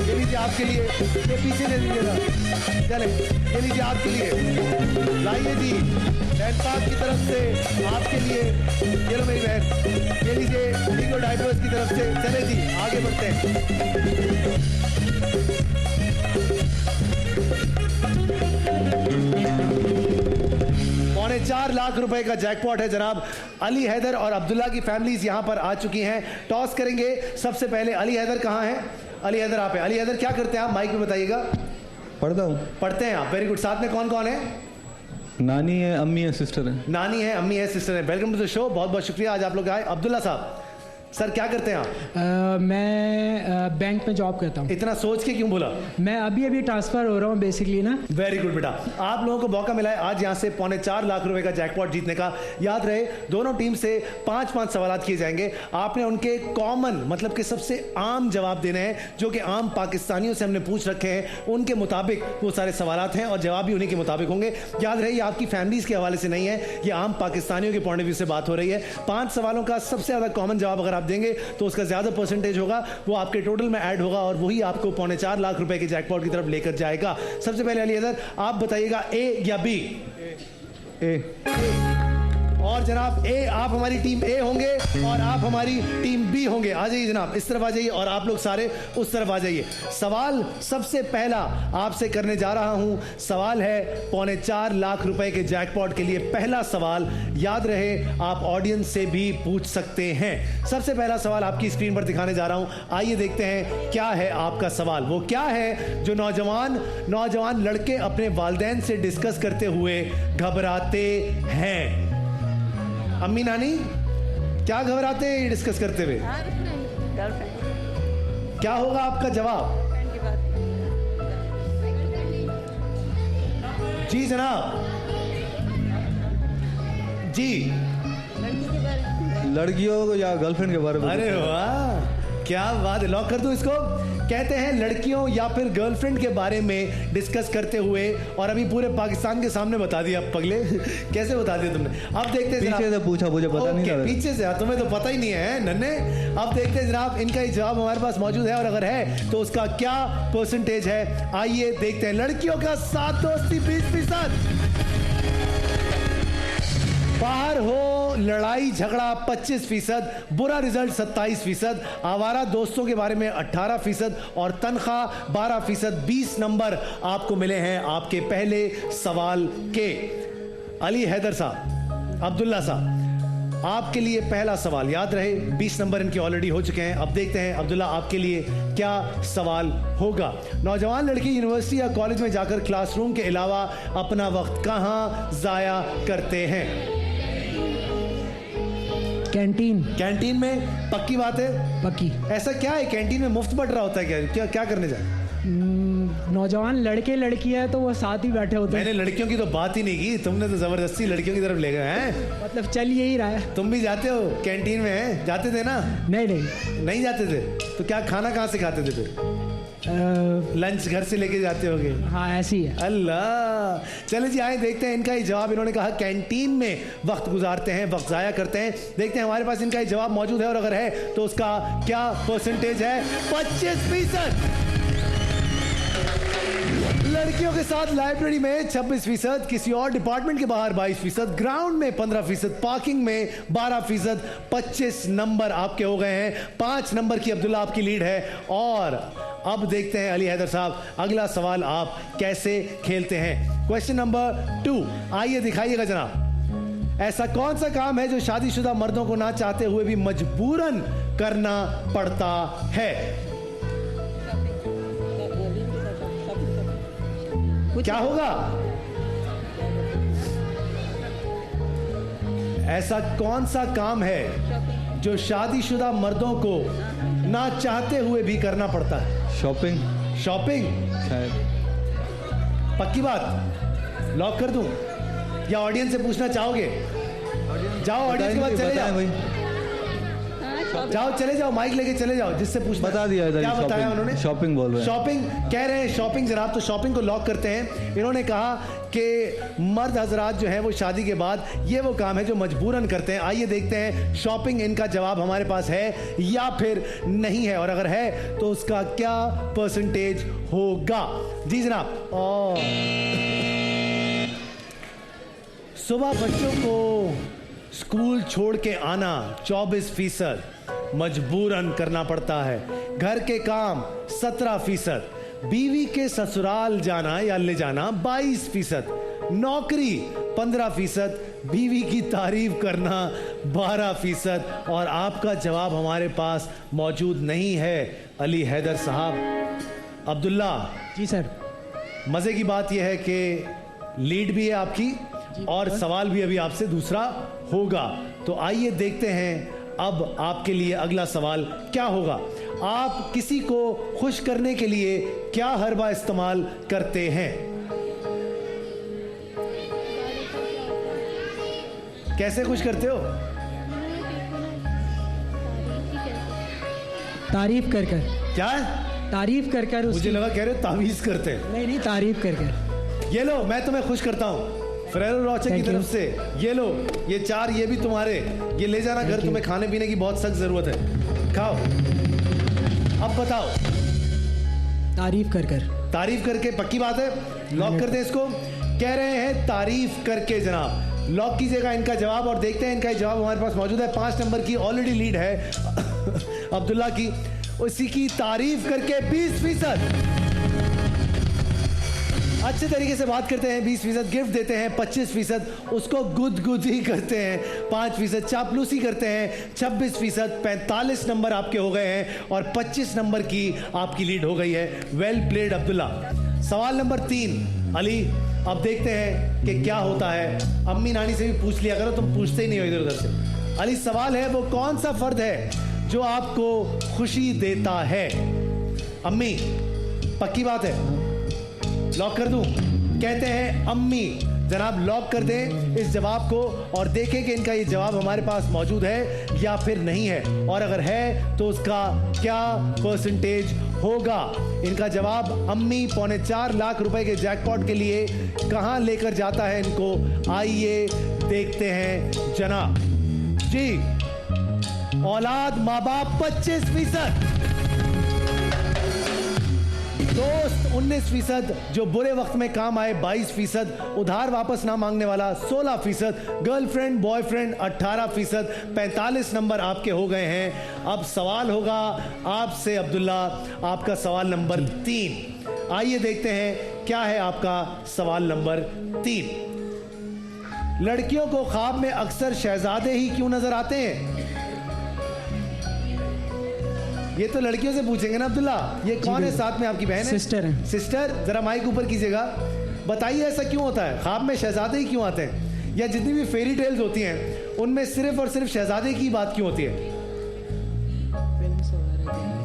ये लीजिए आपके लिए, ये पीछे ले लीजिएगा, चले ये लीजिए आपके लिए, लाइए जी डेनपार्क की तरफ से आपके लिए, ये लो मेरी बहन, ये लीजिए लीगो डाइपर्स की तरफ से। चले जी आगे बढ़ते हैं। 4.25 लाख रुपए का जैकपॉट है जनाब। अली हैदर और अब्दुल्ला की फैमिलीज यहां पर आ चुकी हैं। टॉस करेंगे सबसे पहले। अली हैदर कहां है? अली हैदर आप है। अली हैदर क्या करते हैं आप? माइक में बताइएगा। पढ़ता हूँ। पढ़ते हैं आप, वेरी गुड। साथ में कौन कौन है? नानी है, अम्मी है, सिस्टर है। नानी है, अम्मी है, सिस्टर है। Welcome to the show. बहुत बहुत शुक्रिया आज आप लोग आए। अब्दुल्ला साहब, सर क्या करते हैं आप? मैं बैंक में जॉब करता हूँ। इतना सोच के क्यों बोला? मैं अभी ट्रांसफ़र हो रहा हूँ बेसिकली ना। वेरी गुड बेटा, आप लोगों को मौका मिला है आज यहाँ से 4.25 लाख रुपए का जैकपॉट जीतने का। याद रहे दोनों टीम से 5-5 सवाल किए जाएंगे। आपने उनके कॉमन मतलब के सबसे आम जवाब देने हैं जो कि आम पाकिस्तानियों से हमने पूछ रखे हैं, उनके मुताबिक वो सारे सवाल हैं और जवाब भी उन्हीं के मुताबिक होंगे। याद रहे ये आपकी फैमिलीज के हवाले से नहीं है, ये आम पाकिस्तानियों के पॉइंट ऑफ व्यू से बात हो रही है। 5 सवालों का सबसे ज़्यादा कॉमन जवाब अगर आप देंगे तो उसका ज़्यादा परसेंटेज होगा, वो आपके टोटल में ऐड होगा और वही आपको 4.25 लाख रुपए के जैकपॉट की तरफ लेकर जाएगा। सबसे पहले अली हैदर आप बताइएगा ए या बी? ए। और जनाब ए, आप हमारी टीम ए होंगे और आप हमारी टीम बी होंगे। आ जाइए जनाब, इस तरफ आ जाइए और आप लोग सारे उस तरफ आ जाइए। सवाल सबसे पहला आपसे करने जा रहा हूं, सवाल है 4.25 लाख रुपए के जैकपॉट के लिए। पहला सवाल याद रहे आप ऑडियंस से भी पूछ सकते हैं। सबसे पहला सवाल आपकी स्क्रीन पर दिखाने जा रहा हूं, आइए देखते हैं क्या है आपका सवाल। वो क्या है जो नौजवान लड़के अपने वालिदैन से डिस्कस करते हुए घबराते हैं? अम्मी नानी क्या घबराते हैं डिस्कस करते हुए? क्या होगा आपका जवाब? जी जनाब, जी लड़कियों या गर्लफ्रेंड के बारे में। अरे वाह क्या बात है, लॉक कर दूं इसको। कहते हैं लड़कियों या फिर गर्लफ्रेंड के बारे में डिस्कस करते हुए, और अभी पूरे पाकिस्तान के सामने बता दिया पगले। कैसे बता दिया तुमने? अब देखते हैं पीछे से पूछा, मुझे पता नहीं था। पीछे से तुम्हें तो पता ही नहीं है नन्हे। अब देखते हैं जनाब इनका ही जवाब हमारे पास मौजूद है और अगर है तो उसका क्या परसेंटेज है। आइए देखते हैं। लड़कियों का साथ दोस्ती 20%, बाहर हो लड़ाई झगड़ा 25%, बुरा रिजल्ट 27%, आवारा दोस्तों के बारे में 18% और तनख्वाह 12%। 20 नंबर आपको मिले हैं आपके पहले सवाल के। अली हैदर साहब, अब्दुल्ला साहब, आपके लिए पहला सवाल याद रहे 20 नंबर इनके ऑलरेडी हो चुके हैं। अब देखते हैं अब्दुल्ला आपके लिए क्या सवाल होगा। नौजवान लड़की यूनिवर्सिटी या कॉलेज में जाकर क्लासरूम के अलावा अपना वक्त कहां जाया करते हैं? कैंटीन में। पक्की बात है? पक्की। ऐसा क्या है कैंटीन में मुफ्त बट रहा होता है? क्या करने जाए? नौजवान लड़के लड़की है तो वो साथ ही बैठे होते हैं। मैंने लड़कियों की तो बात ही नहीं की, तुमने तो जबरदस्ती लड़कियों की तरफ ले गए हैं। मतलब चल यही रहा है। तुम भी जाते हो कैंटीन में? जाते थे ना? नहीं जाते थे तो क्या खाना कहाँ से खाते थे फिर? लंच घर से लेके जाते होगे? हाँ ऐसी है। अल्लाह, चलो जी आए देखते हैं इनका ही जवाब। इन्होंने कहा कैंटीन में वक्त गुजारते हैं, वक्त जाया करते हैं। देखते हैं हमारे पास इनका ही जवाब मौजूद है और अगर है तो उसका क्या परसेंटेज है? 25%। लड़कियों के साथ लाइब्रेरी में 26%, किसी और डिपार्टमेंट के बाहर 22%, ग्राउंड में 15%, पार्किंग में 12%। 25 नंबर आपके हो गए हैं। 5 नंबर की अब्दुल्ला आपकी लीड है। और अब देखते हैं अली हैदर साहब अगला सवाल आप कैसे खेलते हैं। क्वेश्चन नंबर 2 आइए दिखाइएगा जनाब। ऐसा कौन सा काम है जो शादीशुदा मर्दों को ना चाहते हुए भी मजबूरन करना पड़ता है? क्या होगा? ऐसा कौन सा काम है जो शादीशुदा मर्दों को ना चाहते हुए भी करना पड़ता है? शॉपिंग शायद। पक्की बात? लॉक कर दूं या ऑडियंस से पूछना चाहोगे? जाओ ऑडियंस के बाद चले जाओ। जाओ चले जाओ, माइक लेके चले जाओ, जिससे पूछना। बता दिया इधर। क्या बताया उन्होंने? शॉपिंग बोल रहे हैं। शॉपिंग कह रहे हैं। शॉपिंग जनाब, तो शॉपिंग को लॉक करते हैं। इन्होंने कहा कि मर्द हजरात जो हैं वो शादी के बाद ये वो काम है जो मजबूरन करते हैं। आइए देखते हैं शॉपिंग इनका जवाब हमारे पास है या फिर नहीं है, और अगर है तो उसका क्या परसेंटेज होगा? जी जनाब। सुबह बच्चों को स्कूल छोड़ के आना 24%, मजबूरन करना पड़ता है। घर के काम 17%, बीवी के ससुराल जाना या ले जाना 22%, नौकरी 15%, बीवी की तारीफ करना 12%। और आपका जवाब हमारे पास मौजूद नहीं है अली हैदर साहब। अब्दुल्ला जी सर। मजे की बात यह है कि लीड भी है आपकी और सवाल भी अभी आपसे दूसरा होगा। तो आइए देखते हैं अब आपके लिए अगला सवाल क्या होगा। आप किसी को खुश करने के लिए क्या हर्बा इस्तेमाल करते हैं? कैसे खुश करते हो? तारीफ कर कर। क्या? तारीफ कर कर। मुझे लगा कह रहे हो तावीज करते हैं। नहीं, तारीफ कर कर। ये लो, मैं तुम्हें खुश करता हूँ फेरेरो रोचर की तरफ से। ये लो, ये 4 ये भी तुम्हारे। ये ले जाना घर, तुम्हें खाने पीने की बहुत सख्त जरूरत है, खाओ। अब बताओ। तारीफ कर कर। तारीफ करके, पक्की बात है? लॉक कर दें इसको। कह रहे हैं तारीफ करके जनाब। लॉक कीजिएगा इनका जवाब और देखते हैं इनका जवाब हमारे पास मौजूद है। 5 नंबर की ऑलरेडी लीड है अब्दुल्ला की। उसी की तारीफ करके 20%। अच्छे तरीके से बात करते हैं 20%, गिफ्ट देते हैं 25%, उसको गुदगुदी करते हैं 5%, चापलूसी करते हैं 26%। 45 नंबर आपके हो गए हैं और 25 नंबर की आपकी लीड हो गई है। Well played Abdullah. सवाल नंबर 3 अली, अब देखते हैं कि क्या होता है। अम्मी नानी से भी पूछ लिया करो, तुम पूछते ही नहीं हो इधर उधर से। अली, सवाल है वो कौन सा फर्द है जो आपको खुशी देता है? अम्मी, पक्की बात है? लॉक कर दूं? कहते हैं अम्मी। जनाब लॉक कर दें इस जवाब को और देखें कि इनका ये जवाब हमारे पास मौजूद है या फिर नहीं है, और अगर है तो उसका क्या परसेंटेज होगा। इनका जवाब अम्मी 4.25 लाख रुपए के जैकपॉट के लिए कहां लेकर जाता है इनको, आइए देखते हैं जनाब जी। औलाद माँ बाप 25%, दोस्त 19%, जो बुरे वक्त में काम आए 22%, उधार वापस ना मांगने वाला 16%, गर्लफ्रेंड बॉयफ्रेंड 18%। 45 नंबर आपके हो गए हैं। अब सवाल होगा आपसे अब्दुल्ला, आपका सवाल नंबर 3। आइए देखते हैं क्या है आपका सवाल नंबर 3। लड़कियों को ख्वाब में अक्सर शहजादे ही क्यों नजर आते हैं? ये तो लड़कियों से पूछेंगे ना अब्दुल्ला। ये कौन है साथ में? आपकी बहन है? सिस्टर है। सिस्टर, जरा माइक ऊपर कीजिएगा। बताइए ऐसा क्यों होता है? ख्वाब में शहजादे ही क्यों आते हैं? या जितनी भी फेरी टेल्स होती हैं उनमें सिर्फ और सिर्फ शहजादे की बात क्यों होती है?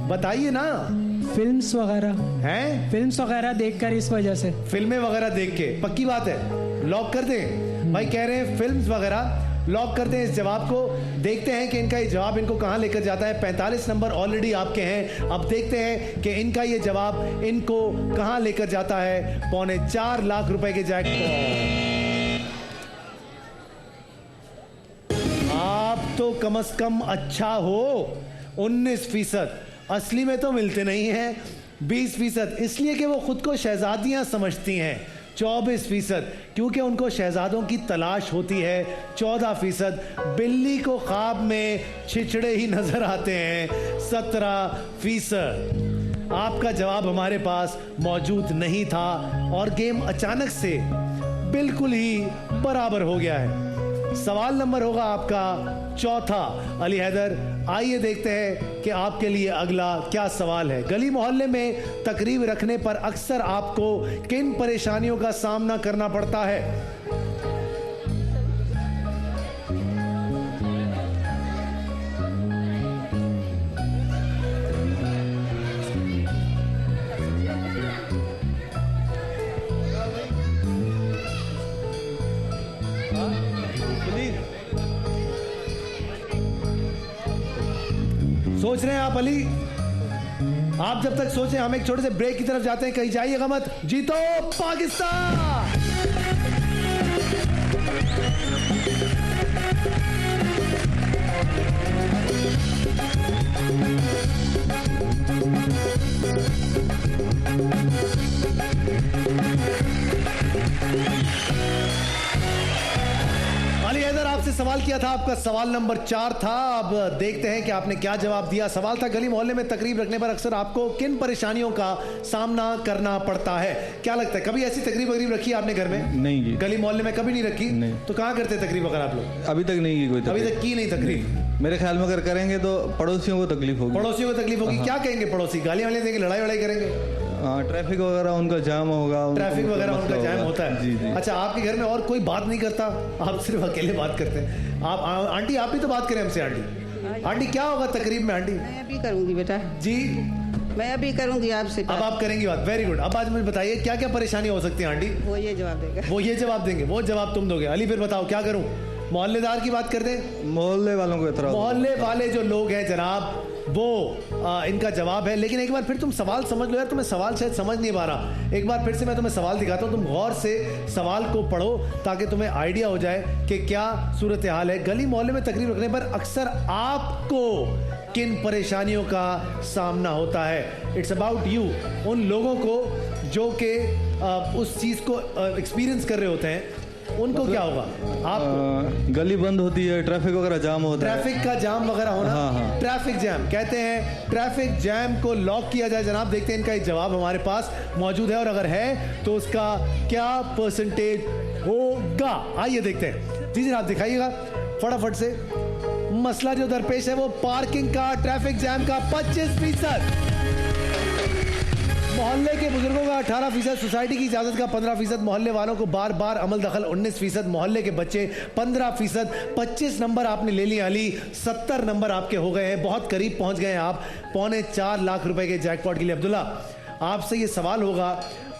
बताइए ना। फिल्म्स वगैरह हैं? फिल्म्स वगैरह देखकर, इस वजह से। फिल्में वगैरह देख के, पक्की बात है? लॉक कर दें? भाई कह रहे हैं फिल्म्स वगैरह। लॉक करते हैं इस जवाब को। देखते हैं कि इनका ये जवाब इनको कहां लेकर जाता है। 45 नंबर ऑलरेडी आपके हैं। अब देखते हैं कि इनका ये जवाब इनको कहां लेकर जाता है। 4.25 लाख रुपए के जैकपॉट। आप तो कम से कम अच्छा हो 19%। असली में तो मिलते नहीं हैं 20%, इसलिए कि वो खुद को शहजादियां समझती हैं। 24%, क्योंकि उनको शहजादों की तलाश होती है। 14%, बिल्ली को ख्वाब में छिछड़े ही नजर आते हैं। 17%, आपका जवाब हमारे पास मौजूद नहीं था और गेम अचानक से बिल्कुल ही बराबर हो गया है। सवाल नंबर होगा आपका 4 अली हैदर। आइए देखते हैं कि आपके लिए अगला क्या सवाल है। गली मोहल्ले में तकरीब रखने पर अक्सर आपको किन परेशानियों का सामना करना पड़ता है? सोच रहे हैं आप अली? आप जब तक सोचें हम एक छोटे से ब्रेक की तरफ जाते हैं। कहीं जाइएगा मत। जीतो पाकिस्तान। अली हैदर, आपसे सवाल किया था, आपका सवाल नंबर 4 था। अब देखते हैं कि आपने क्या जवाब दिया। सवाल था गली मोहल्ले में तकरीब रखने पर अक्सर आपको किन परेशानियों का सामना करना पड़ता है? क्या लगता है, कभी ऐसी तकरीब वकरीब रखी है आपने घर में? नहीं जी। गली मोहल्ले में कभी नहीं रखी? नहीं। तो कहाँ करते तकरीब वगैरह आप लोग? अभी तक नहीं की कोई अभी तकलीफ। तक की नहीं तकरीब? मेरे ख्याल में अगर करेंगे तो पड़ोसियों को तकलीफ होगी। पड़ोसियों को तकलीफ होगी? क्या कहेंगे पड़ोसी? गालियां वालियां देंगे, लड़ाई वड़ाई करेंगे? हाँ, ट्रैफिक वगैरह उनका जाम होगा, ट्रैफिक वगैरह उनका जाम होता है। जी जी। अच्छा, आपके घर में और कोई बात नहीं करता, आप सिर्फ अकेले बात करते हैं? आप आंटी, आप भी तो बात करें हमसे। आंटी क्या होगा तकरीब में? आंटी मैं अभी करूंगी बेटा जी, मैं अभी करूंगी आपसे। अब आप करेंगी बात, वेरी गुड। अब आज मुझे बताइए क्या क्या परेशानी हो सकती है आंटी? वो ये जवाब देगा। वो ये जवाब देंगे, वो जवाब तुम दोगे। अली फिर बताओ क्या करूं? मोहल्लेदार की बात कर दें? मोहल्ले वालों को एतराज, मोहल्ले वाले जो लोग हैं जनाब, वो इनका जवाब है। लेकिन एक बार फिर तुम सवाल समझ लो यार, तुम्हें सवाल शायद समझ नहीं पा रहा। एक बार फिर से मैं तुम्हें सवाल दिखाता हूँ, तुम गौर से सवाल को पढ़ो ताकि तुम्हें आइडिया हो जाए कि क्या सूरत हाल है। गली मोहल्ले में तकरीब रखने पर अक्सर आपको किन परेशानियों का सामना होता है? इट्स अबाउट यू, उन लोगों को जो कि उस चीज़ को एक्सपीरियंस कर रहे होते हैं, उनको क्या होगा? आप गली बंद होती है, ट्रैफिक वगैरह जाम होता है, ट्रैफिक का जाम वगैरह होना। हाँ। ट्रैफिक जैम कहते हैं, ट्रैफिक जैम को लॉक किया जाए। जनाब देखते हैं इनका एक जवाब हमारे पास मौजूद है, और अगर है तो उसका क्या परसेंटेज होगा? आइए देखते हैं। जी जनाब दिखाइएगा फटाफट से। मसला जो दरपेश है वो पार्किंग का, ट्रैफिक जैम का 25%, मोहल्ले के बुजुर्गों का 18%, सोसाइटी की इजाजत का 15%, मोहल्ले वालों को बार बार अमल दखल 19%, मोहल्ले के बच्चे 15%। 25 नंबर आपने ले लिया अली, 70 नंबर आपके हो गए हैं, बहुत करीब पहुंच गए हैं आप 4.25 लाख रुपए के जैकपॉट के लिए। अब्दुल्ला आपसे ये सवाल होगा,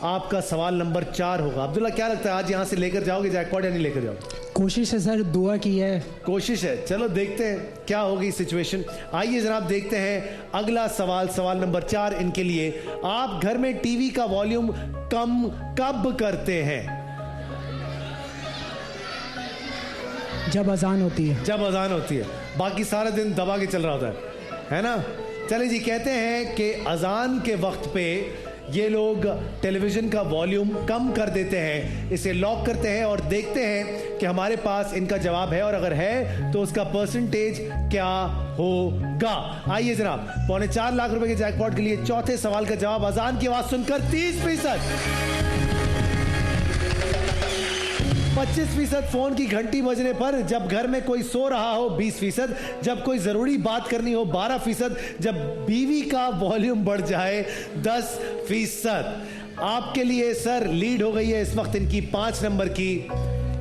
आपका सवाल नंबर 4 होगा। अब्दुल्ला क्या लगता है आज यहाँ से लेकर जाओगे जैकपॉट या नहीं लेकर जाओगे? कोशिश है सर, दुआ की है। कोशिश है, चलो देखते हैं क्या होगी सिचुएशन। आइए जनाब देखते हैं अगला सवाल, सवाल नंबर 4 इनके लिए। आप घर में टीवी का वॉल्यूम कम कब करते हैं? जब अजान होती है। जब अजान होती है, बाकी सारा दिन दबा के चल रहा होता है ना? चले जी, कहते हैं कि अजान के वक्त पे ये लोग टेलीविजन का वॉल्यूम कम कर देते हैं, इसे लॉक करते हैं और देखते हैं कि हमारे पास इनका जवाब है, और अगर है तो उसका परसेंटेज क्या होगा? आइए जनाब, 4.25 लाख रुपए के जैकपॉट के लिए चौथे सवाल का जवाब अजान की आवाज सुनकर 30%, 25% फोन की घंटी बजने पर, जब घर में कोई सो रहा हो 20%, जब कोई जरूरी बात करनी हो 12%, जब बीवी का वॉल्यूम बढ़ जाए 10%। आपके लिए सर लीड हो गई है इस वक्त इनकी 5 नंबर की।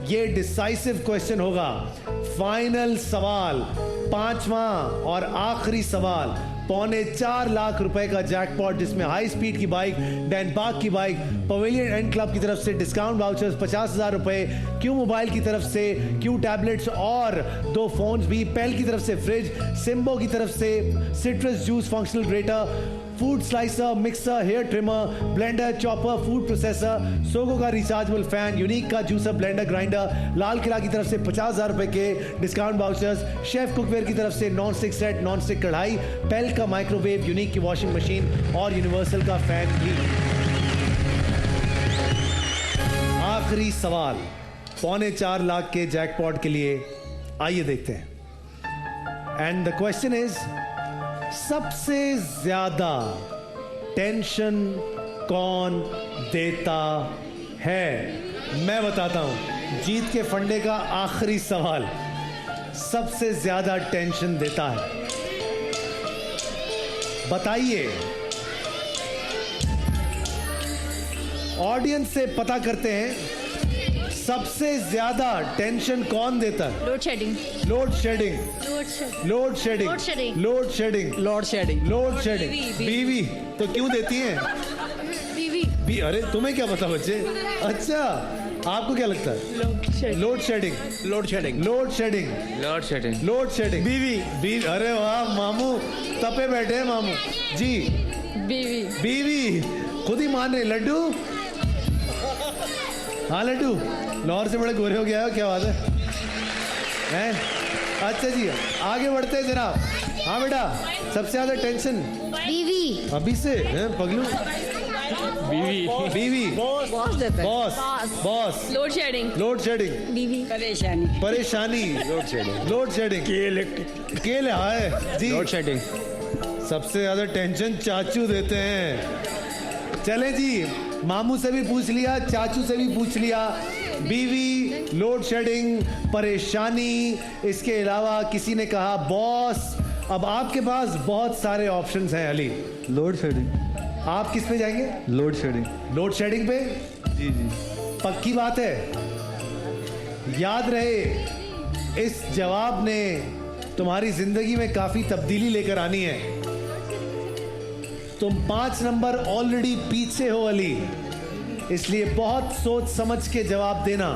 ये डिसाइसिव क्वेश्चन होगा, फाइनल सवाल, 5वां और आखिरी सवाल। 4.25 लाख रुपए का जैकपॉट, जिसमें हाई स्पीड की बाइक, डैनपार्क की बाइक, पवेलियन एंड क्लब की तरफ से डिस्काउंट वाउचर्स 50,000 रुपए, क्यू मोबाइल की तरफ से क्यू टैबलेट्स और 2 फोन्स भी, पेल की तरफ से फ्रिज, सिम्बो की तरफ से citrus juice functional grater, food slicer, mixer, hair trimmer, blender, chopper, food processor, Sogo का रिचार्जेबल फैन, यूनिक का juicer, blender, grinder, Lal Qila की तरफ से 50,000 रुपए के डिस्काउंट वाउचर्स, शेफ कुकवेयर की तरफ से non stick set, non stick कढ़ाई, पेल का माइक्रोवेव, यूनिक की वॉशिंग मशीन और यूनिवर्सल का फैन भी। आखिरी सवाल 4.25 लाख के जैकपॉट के लिए, आइए देखते हैं। एंड द क्वेश्चन इज, सबसे ज्यादा टेंशन कौन देता है? मैं बताता हूं, जीत के फंडे का आखिरी सवाल, सबसे ज्यादा टेंशन देता है, बताइए। ऑडियंस से पता करते हैं सबसे ज्यादा टेंशन कौन देता है? Load shedding. Load shedding, load shedding, load shedding, load shedding, lord shedding. Load shedding. बीवी तो क्यों देती है? बीवी। अरे तुम्हें क्या पता बच्चे? अच्छा, आपको क्या लगता है? Load shedding, load shedding, load shedding, lord shedding, load shedding. बीवी, बीवी। अरे वाह मामू, तपे बैठे हैं मामू जी। बीवी। बीवी खुद ही मान रहे। लड्डू, हाँ लड्डू, लाहौर से बड़े गोरे हो गया है, क्या बात है? अच्छा जी, आगे बढ़ते हैं जनाब। हाँ बेटा, सबसे ज्यादा टेंशन बीवी। अभी से हैं पगलू? बीवी, बीवी, बॉस देता है। Boss, boss, load shedding. Load shedding, बीवी। परेशानी। परेशानी, लोड शेडिंग, लोड शेडिंग, केले हाय जी, लोड शेडिंग। सबसे ज्यादा टेंशन चाचू देते हैं। चले जी, मामू से भी पूछ लिया, चाचू से भी पूछ लिया। बीवी, लोड शेडिंग, परेशानी, इसके अलावा किसी ने कहा बॉस। अब आपके पास बहुत सारे ऑप्शंस हैं अली। Load shedding. आप किस पे जाएंगे? Load shedding. लोड शेडिंग पे? जी जी। पक्की बात है? याद रहे, इस जवाब ने तुम्हारी जिंदगी में काफी तब्दीली लेकर आनी है। तुम 5 नंबर ऑलरेडी पीछे हो अली, इसलिए बहुत सोच समझ के जवाब देना।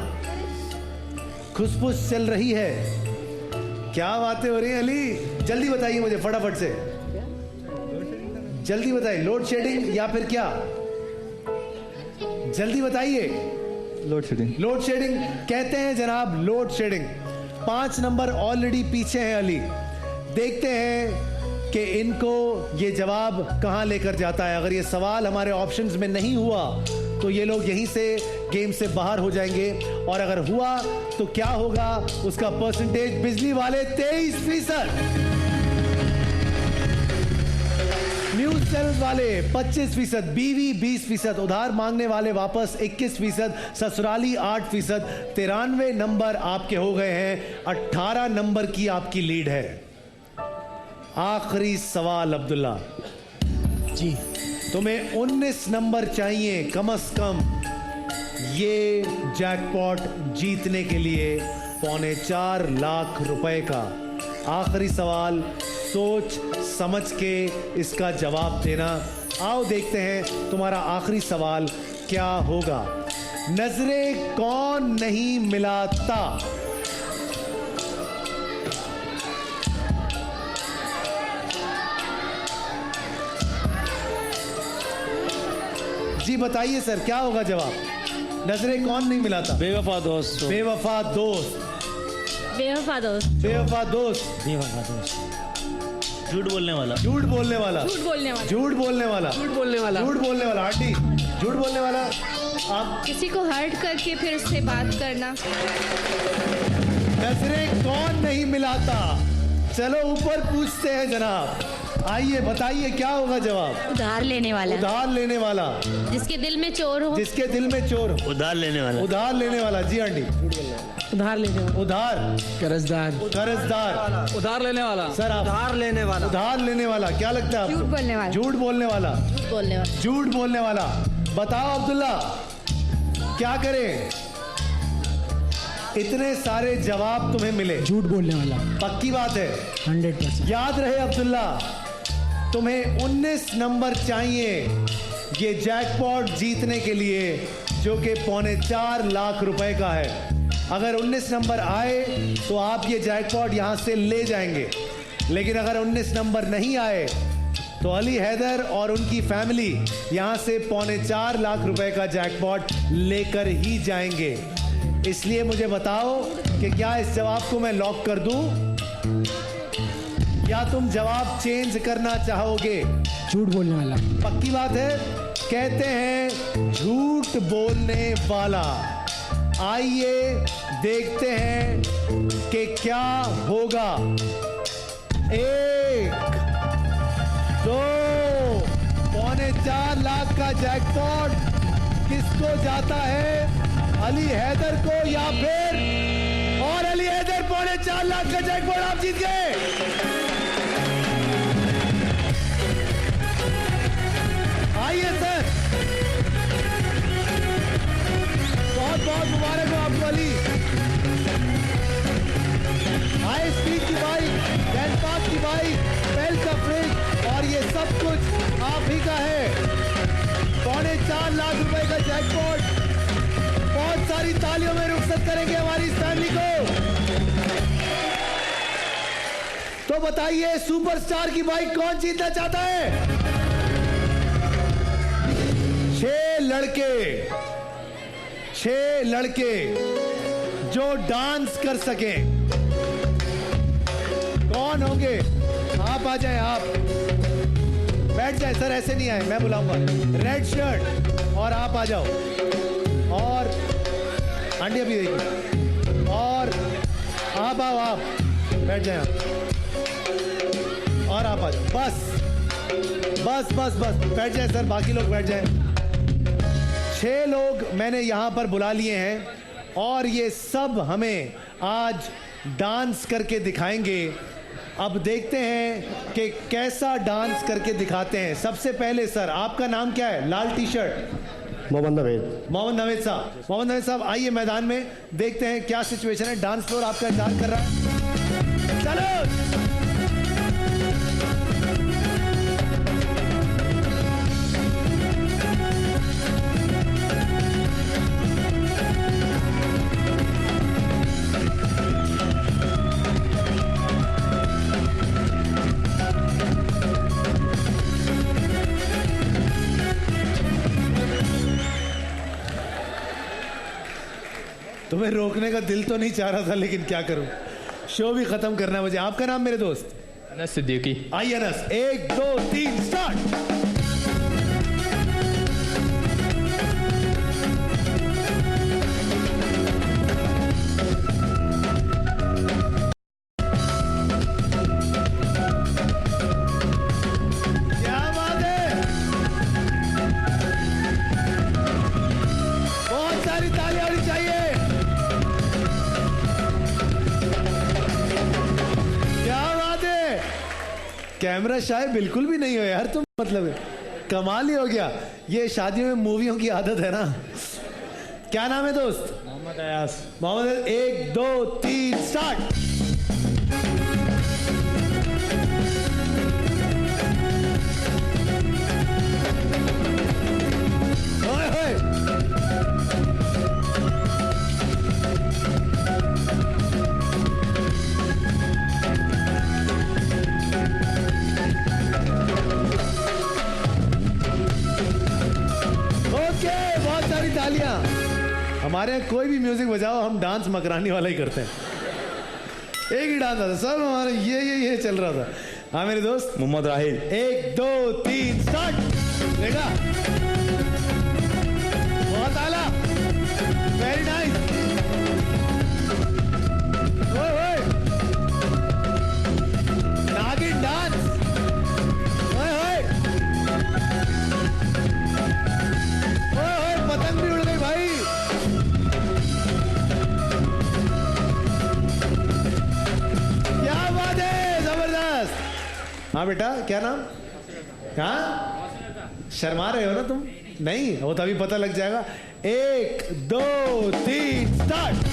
खुशबुश चल रही है। क्या बातें हो रही हैं अली? जल्दी बताइए मुझे फटाफट से, जल्दी बताइए। लोड शेडिंग या फिर क्या? जल्दी बताइए। Load shedding. लोड शेडिंग कहते हैं जनाब, लोड शेडिंग। 5 नंबर ऑलरेडी पीछे हैं अली। देखते हैं कि इनको ये जवाब कहां लेकर जाता है। अगर ये सवाल हमारे ऑप्शंस में नहीं हुआ तो ये लोग यहीं से गेम से बाहर हो जाएंगे, और अगर हुआ तो क्या होगा उसका परसेंटेज? बिजली वाले 23%, न्यूज चैनल वाले 25%, बीवी 20%, उधार मांगने वाले वापस 21%, ससुराली 8%। 93 नंबर आपके हो गए हैं। 18 नंबर की आपकी लीड है। आखिरी सवाल अब्दुल्ला जी, तुम्हें 19 नंबर चाहिए कम से कम ये जैकपॉट जीतने के लिए 4.25 लाख रुपए का। आखिरी सवाल, सोच समझ के इसका जवाब देना। आओ देखते हैं तुम्हारा आखिरी सवाल क्या होगा। नजरें कौन नहीं मिलाता? जी बताइए सर, क्या होगा जवाब? नजरें कौन नहीं मिलाता? बेवफा दोस्त। बेवफा दोस्त। बेवफा दोस्त। बेवफा दोस्त। बेवफा दोस्त। झूठ बोलने वाला। झूठ बोलने वाला। झूठ बोलने वाला। झूठ बोलने वाला। झूठ बोलने वाला। झूठ बोलने वाला। आंटी, झूठ बोलने वाला। आप किसी को हर्ट करके फिर उससे बात करना। नजरें कौन नहीं मिलाता? चलो ऊपर पूछते हैं जनाब। आइए बताइए क्या होगा जवाब? उधार लेने वाला। उधार लेने वाला। जिसके दिल में चोर हो। जिसके दिल में चोर हो। उधार लेने वाला। उधार लेने वाला। जी आंटी। उधार लेने वाला। उधार। कर्जदार। कर्जदार। उधार लेने वाला। सर आप? उधार लेने वाला। उधार लेने वाला। क्या लगता है आपको? झूठ बोलने वाला। झूठ बोलने वाला। झूठ बोलने वाला। झूठ बोलने वाला। बताओ अब्दुल्ला, क्या करें? इतने सारे जवाब तुम्हें मिले। झूठ बोलने वाला। पक्की बात है? 100%। याद रहे अब्दुल्ला, तुम्हें 19 नंबर चाहिए ये जैकपॉट जीतने के लिए, जो कि 4.25 लाख रुपए का है। अगर 19 नंबर आए तो आप ये जैकपॉट यहां से ले जाएंगे, लेकिन अगर 19 नंबर नहीं आए तो अली हैदर और उनकी फैमिली यहां से 4.25 लाख रुपए का जैकपॉट लेकर ही जाएंगे। इसलिए मुझे बताओ कि क्या इस जवाब को मैं लॉक कर दूं या तुम जवाब चेंज करना चाहोगे? झूठ बोलने वाला। पक्की बात है? कहते हैं झूठ बोलने वाला। आइए देखते हैं कि क्या होगा। 1, 2, 4.25 लाख का जैकपॉट किसको जाता है? अली हैदर को या फिर? और अली हैदर 4.25 लाख का जैकपॉट आप जीत गए। आइए सर, बहुत बहुत मुबारक हो आपको अली। हाई स्पीड की बाइक, गैंडपास की बाइक, बेल का फ्रिज और ये सब कुछ आप ही का है। 4.25 लाख रुपए का जैकपॉट। बहुत सारी तालियों में रुखसत करेंगे हमारी इस फैमिली को। तो बताइए सुपरस्टार की बाइक कौन जीतना चाहता है? 6 लड़के जो डांस कर सके कौन होंगे? आप आ जाएं, आप बैठ जाएं सर, ऐसे नहीं आए, मैं बुलाऊंगा। रेड शर्ट, और आप आ जाओ। और आंटी अभी देखिए, और आप आओ, आप बैठ जाएं आप, और आप आ जाओ। बस बस बस बस बैठ जाएं सर, बाकी लोग बैठ जाएं। 6 लोग मैंने यहां पर बुला लिए हैं और ये सब हमें आज डांस करके दिखाएंगे। अब देखते हैं कि कैसा डांस करके दिखाते हैं। सबसे पहले सर, आपका नाम क्या है? लाल टी शर्ट। मोहम्मद नवेद। मोहम्मद नवेद साहब, मोहम्मद नवेद साहब आइए मैदान में, देखते हैं क्या सिचुएशन है। डांस फ्लोर आपका इंतजार कर रहा है। चलो तुम्हें रोकने का दिल तो नहीं चाह रहा था, लेकिन क्या करूं, शो भी खत्म करना है मुझे। आपका नाम मेरे दोस्त? अनस सिद्दीकी। आइए अनस, 1 2 3 स्टार्ट। क्या बात है, बहुत सारी तालियां होनी चाहिए। कैमरा शाय बिल्कुल भी नहीं हो यार तुम, मतलब कमाल ही हो गया। ये शादियों में मूवियों की आदत है ना। क्या नाम है दोस्त? मोहम्मद अयास। मोहम्मद, 1 2 3 स्टार्ट। तालियां। हमारे यहाँ कोई भी म्यूजिक बजाओ, हम डांस मकरानी वाला ही करते हैं। एक ही डांस आता सब हमारा ये चल रहा था। हाँ मेरे दोस्त मोहम्मद राहिल। 1 2 3 स्टार्ट। देखा, बहुत आला, वेरी नाइस। नागिन डांस। पतंग भी उड़ गई भाई। क्या बात है, जबरदस्त। हाँ बेटा, क्या नाम? हाँ, शर्मा रहे हो ना तुम? नहीं, वो तभी पता लग जाएगा। 1 2 3 स्टार्ट।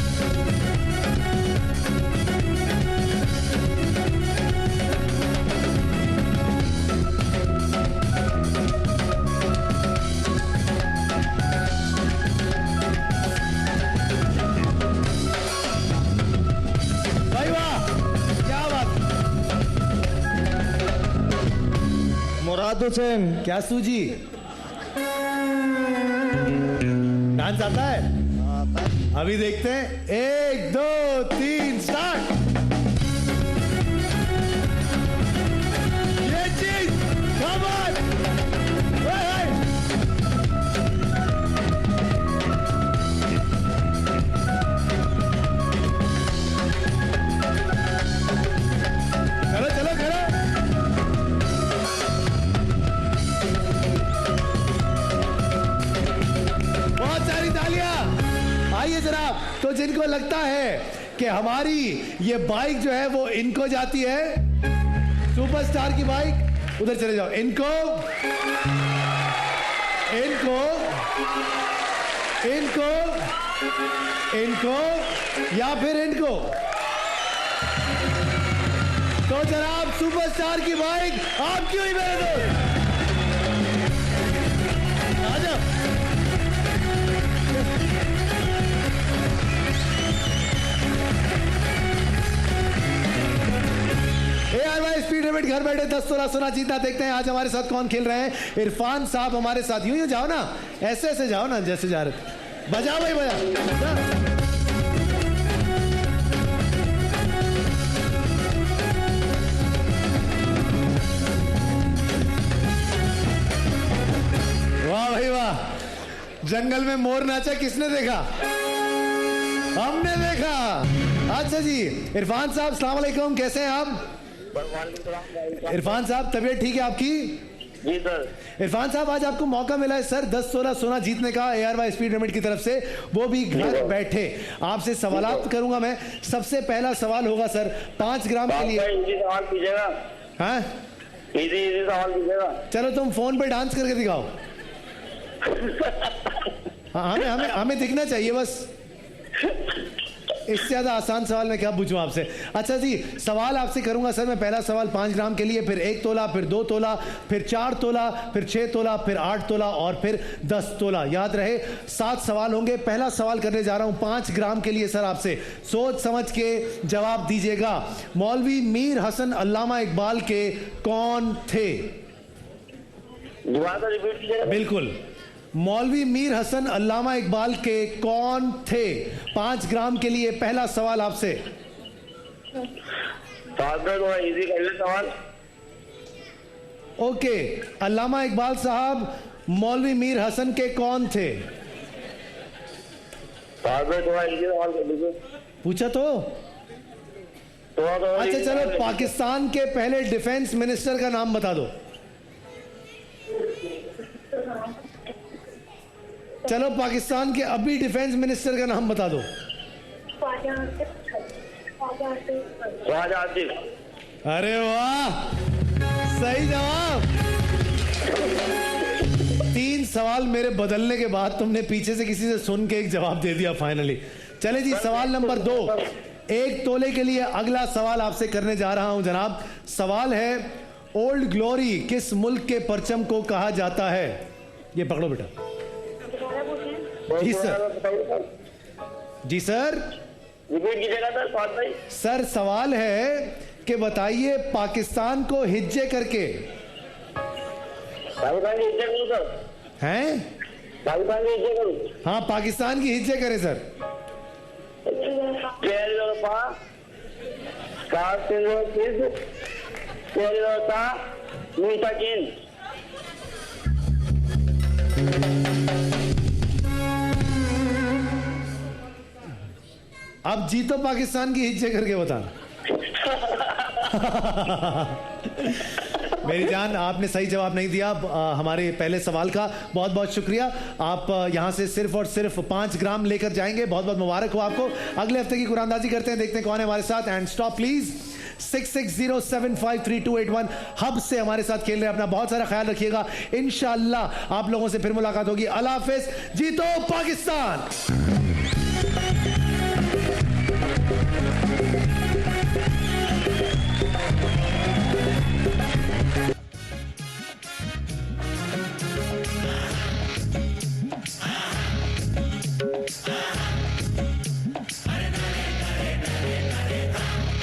मुराद हुसैन। क्या सूजी, डांस आता है? अभी देखते हैं। 1 2 3 स्टार्ट। ये चीज कमाल। चलो चलो चलो, बहुत सारी तालियां। आइए जनाब, तो जिनको लगता है कि हमारी ये बाइक जो है वो इनको जाती है, सुपरस्टार की बाइक, उधर चले जाओ। इनको इनको इनको इनको या फिर इनको। तो जनाब, सुपरस्टार की बाइक आपकी हुई मेरे दोस्त। आ जाओ। भाई स्पीड लिमिट, घर बैठे 10 तोला सोना जीतना। देखते हैं आज हमारे साथ कौन खेल रहे हैं। इरफान साहब हमारे साथ। यूं जाओ ना, ऐसे ऐसे जाओ ना, जैसे जा रहे। बजाओ भाई, बजा। वाह भाई वाह, जंगल में मोर नाचा किसने देखा? हमने देखा। अच्छा जी, इरफान साहब, अस्सलाम वालेकुम, कैसे हैं आप? इरफान साहब, तबीयत ठीक है आपकी? जी सर। इरफान साहब, आज आपको मौका मिला है सर 10-16 सोना जीतने का ARY स्पीड लिमिट की तरफ से, वो भी घर बैठे। आपसे सवालात करूंगा मैं। सबसे पहला सवाल होगा सर 5 ग्राम के लिए। इजी सवाल कीजिएगा। हाँ, इजी सवाल कीजिएगा। चलो तुम फोन पे डांस करके दिखाओ। हाँ, हमें दिखना चाहिए बस। इससे ज्यादा आसान सवाल मैं क्या पूछूं आपसे। अच्छा जी, सवाल आपसे करूंगा सर मैं। पहला सवाल 5 ग्राम के लिए, फिर 1 तोला, फिर 2 तोला, फिर 4 तोला, फिर 6 तोला, फिर 8 तोला और फिर 10 तोला। याद रहे 7 सवाल होंगे। पहला सवाल करने जा रहा हूं 5 ग्राम के लिए सर। आपसे सोच समझ के जवाब दीजिएगा। मौलवी मीर हसन अल्लामा इकबाल के कौन थे? रिपीट कीजिएगा। बिल्कुल, मौलवी मीर हसन अल्लामा इकबाल के कौन थे? 5 ग्राम के लिए पहला सवाल आपसे। थोड़ा इजी कर ले सवाल। ओके, अल्लामा इकबाल साहब मौलवी मीर हसन के कौन थे? थोड़ा इजी सवाल कर दीजिए। पूछा तो। अच्छा चलो, पाकिस्तान के पहले डिफेंस मिनिस्टर का नाम बता दो। चलो, पाकिस्तान के अभी डिफेंस मिनिस्टर का नाम बता दो। अरे वाह, सही जवाब। 3 सवाल मेरे बदलने के बाद तुमने पीछे से किसी से सुन के एक जवाब दे दिया फाइनली। चले जी, सवाल नंबर 2, 1 तोले के लिए अगला सवाल आपसे करने जा रहा हूं जनाब। सवाल है, ओल्ड ग्लोरी किस मुल्क के परचम को कहा जाता है? ये पकड़ो बेटा। जी सर। जी सर। रिपीट कीजिएगा सर। पाँच भाई। सर सवाल है कि बताइए पाकिस्तान को हिज्जे करके। पाकिस्तान की हिज्जे करूं सर? हैं? पाकिस्तान की हिज्जे करूं? हाँ, पाकिस्तान की हिज्जे करें सर। अब जीतो पाकिस्तान की हिज्जे करके बताना। मेरी जान, आपने सही जवाब नहीं दिया हमारे पहले सवाल का। बहुत बहुत शुक्रिया। आप यहां से सिर्फ और सिर्फ 5 ग्राम लेकर जाएंगे। बहुत बहुत मुबारक हो आपको। अगले हफ्ते की कुरानंदाजी करते हैं, देखते हैं कौन है हमारे साथ। And stop please. 6607532881 हब से हमारे साथ खेल रहे हैं। अपना बहुत सारा ख्याल रखिएगा। इंशाअल्लाह आप लोगों से फिर मुलाकात होगी। अल्लाह हाफिज। जीतो पाकिस्तान।